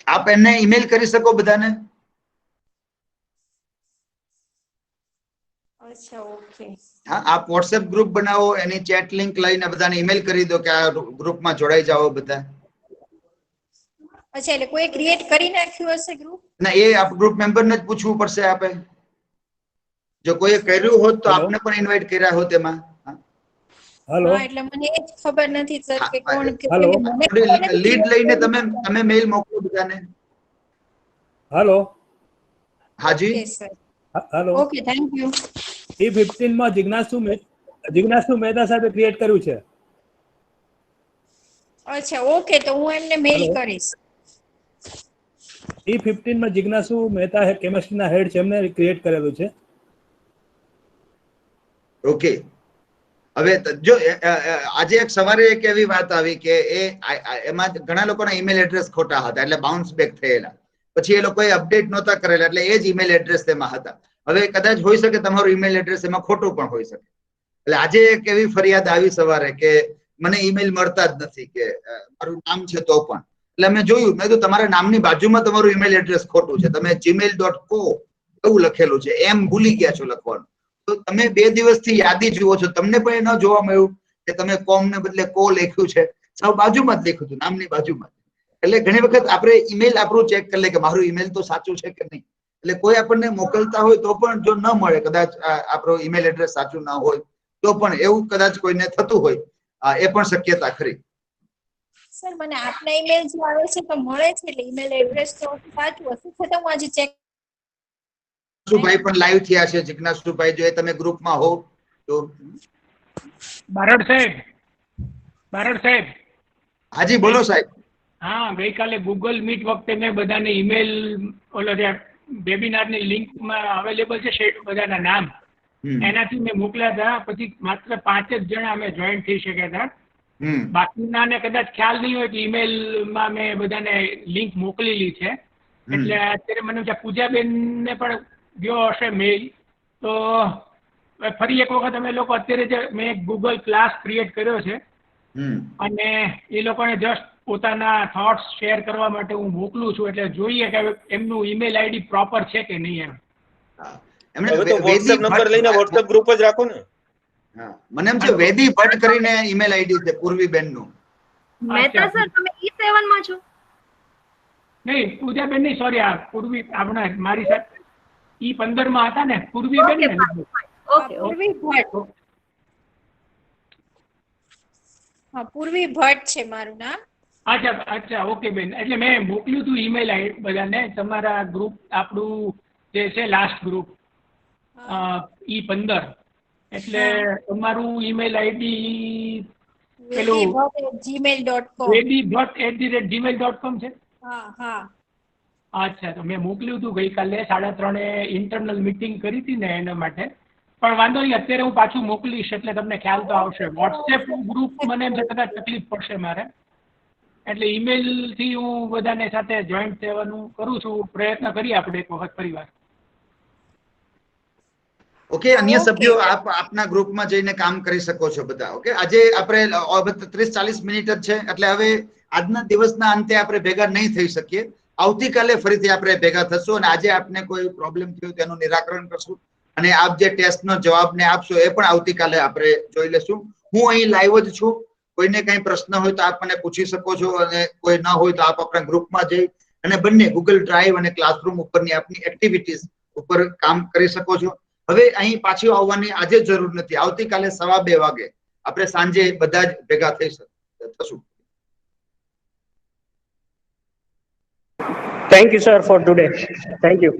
આપ એને ઈમેલ કરી શકો બધાને. અચ્છા, ઓકે. હા, આપ વોટ્સએપ ગ્રુપ બનાવો, એની ચેટ લિંક લઈને બધાને ઈમેલ કરી દો કે આ ગ્રુપમાં જોડાઈ જાઓ બધા. અચ્છા, એટલે કોઈ ક્રિએટ કરી નાખ્યું હશે ગ્રુપ? ના, એ આપ ગ્રુપ મેમ્બરને જ પૂછવું પડશે આપે. જો કોઈ કર્યું હોત તો આપને પણ ઇન્વાઇટ કર્યા હોત એમાં. હેલો, એટલે મને એ જ ખબર નથી સર કે કોણ લીડ લઈને તમે મેલ મોકલો બધાને. હેલો. હાજી. Hello. Okay, thank you. E15 માં જિજ્ઞાસુ મહેતા સાહેબે ક્રિએટ કર્યું છે. અચ્છા, ઓકે, તો હું એમને મેલ કરીશ. E15 માં જિજ્ઞાસુ મહેતા કેમિસ્ટ્રીના હેડ છે, એમને ક્રિએટ કરેલું છે. ઓકે. હવે જો આજે એક સવારે એક એવી વાત આવી કે એમાં ઘણા લોકોના ઈમેલ એડ્રેસ ખોટા હતા, એટલે બાઉન્સ બેક થયેલા. પછી એ લોકોએ અપડેટ નહોતા કરેલા, એટલે એ જ ઈમેલ એડ્રેસ તેમાં હતા. હવે કદાચ હોઈ શકે તમારું ઈમેલ એડ્રેસ એમાં ખોટું પણ હોઈ શકે. એટલે આજે એક એવી ફરિયાદ આવી સવારે કે મને ઈમેલ મળતા જ નથી, કે મારું નામ છે તો પણ. એટલે મેં જોયું, મેં કીધું તમારા નામની બાજુમાં તમારું ઈમેલ એડ્રેસ ખોટું છે, તમે gmail.co એવું લખેલું છે, એમ ભૂલી ગયા છો લખવાનું. તો તમે 2 દિવસથી યાદી જુઓ છો, તમને પણ એ ન જોવા મળ્યું કે તમે કોમ ને બદલે કો લખ્યું છે, સાવ બાજુમાં જ લખ્યું હતું, નામની બાજુમાં. એટલે ઘણી વખત આપણે ઈમેલ આપણું ચેક કરી લે કે મારું ઈમેલ તો સાચું છે કે નહીં. એટલે કોઈ આપણને મોકલતા હોય તો પણ જો ન મળે, કદાચ આપણું ઈમેલ એડ્રેસ સાચું ના હોય તો પણ એવું કદાચ કોઈને થતું હોય, એ પણ શક્યતા ખરી. સર, મને આપના ઈમેલ જે આવે છે તો મળે છે, એટલે ઈમેલ એડ્રેસ તો સાચું હશે, છતાં હું આજે ચેક. જિજ્ઞાસુભાઈ પણ લાઈવ થયા છે. જિજ્ઞાસુભાઈ, જો તમે ગ્રુપમાં હો તો. બારડ સાહેબ. હાજી, બોલો સાહેબ. હા, ગઈકાલે ગૂગલ મીટ વખતે મેં બધાને ઈમેલ ઓલો જે વેબિનારની લિંકમાં અવેલેબલ છે બધાના નામ, એનાથી મેં મોકલ્યા હતા. પછી માત્ર 5 જ જણા અમે જોઈન થઈ શક્યા હતા. બાકીનાને કદાચ ખ્યાલ નહીં હોય કે ઈમેલમાં મેં બધાને લિંક મોકલેલી છે. એટલે અત્યારે મને પૂજાબેનને પણ ગયો હશે મેલ. તો ફરી એક વખત અમે લોકો અત્યારે જે મેં ગૂગલ ક્લાસ ક્રિએટ કર્યો છે, અને એ લોકોને જસ્ટ પોતાના થોટ્સ શેર કરવા માટે હું મોકલું છું. એટલે જોઈએ કે એમનું ઈમેલ આઈડી પ્રોપર છે કે નહીં એમ. હવે તો WhatsApp નંબર લઈને WhatsApp ગ્રુપ જ રાખો ને. મને એમ છે વેદી ભટ્ટ કરીને ઈમેલ આઈડી છે પૂર્વીબેન નું. મહેતા સર, તમે E7 માં છો? નહીં, પૂજાબેન નહીં, સોરી, આ પૂર્વી આપણા મારી સાથે E15 માં હતા ને, પૂર્વીબેન ને. ઓકે, પૂર્વી ભટ્ટ. હા, પૂર્વી ભટ્ટ છે મારું નામ. અચ્છા, ઓકે બેન. એટલે મેં મોકલ્યું હતું ઈમેલ આઈડી બધાને, તમારા ગ્રુપ આપણું જે છે લાસ્ટ ગ્રુપ E15. એટલે તમારું ઈમેલ આઈડી પેલું vedibhatt@gmail.com છે. હા. અચ્છા, તો મેં મોકલ્યું હતું ગઈકાલે 3:30 ઇન્ટરનલ મીટિંગ કરી હતી ને એના માટે. પણ વાંધો નહીં, અત્યારે હું પાછું મોકલીશ એટલે તમને ખ્યાલ તો આવશે. વોટ્સએપ ગ્રુપ મને એમ કદાચ તકલીફ પડશે મારે, એટલે ઈમેલ થી હું બધાને સાથે જોઈન્ટ થવાનું કરું છું. પ્રયત્ન કરીએ આપણે એક વખત પરિવાર. ઓકે, અન્ય સભ્યો આપના ગ્રુપમાં જઈને કામ કરી શકો છો બધા. ઓકે, આજે આપણે 30-40 મિનિટ જ છે, એટલે હવે આજના દિવસના અંતે આપણે ભેગા નહીં થઈ શકીએ. આવતીકાલે ફરીથી આપણે ભેગા થશું, અને આજે આપને કોઈ પ્રોબ્લેમ થયો તેનું નિરાકરણ કરશું, અને આપ જે ટેસ્ટનો જવાબને આપશો એ પણ આવતીકાલે આપણે જોઈ લેશું. હું અહીં લાઈવ જ છું. કોઈને કઈ પ્રશ્ન હોય તો આપ મને પૂછી શકો છો, અને કોઈ ન હોય તો આપ આપણા ગ્રુપમાં જઈ અને બંને ગૂગલ ડ્રાઈવ અને ક્લાસરૂમ ઉપરની આપની એક્ટિવિટીઝ ઉપર કામ કરી શકો છો. હવે અહીં પાછું આવવાની આજે જરૂર નથી. આવતીકાલે 2:15 વાગે આપણે સાંજે બધા જ ભેગા થશું. Thank you, sir, for today. Thank you.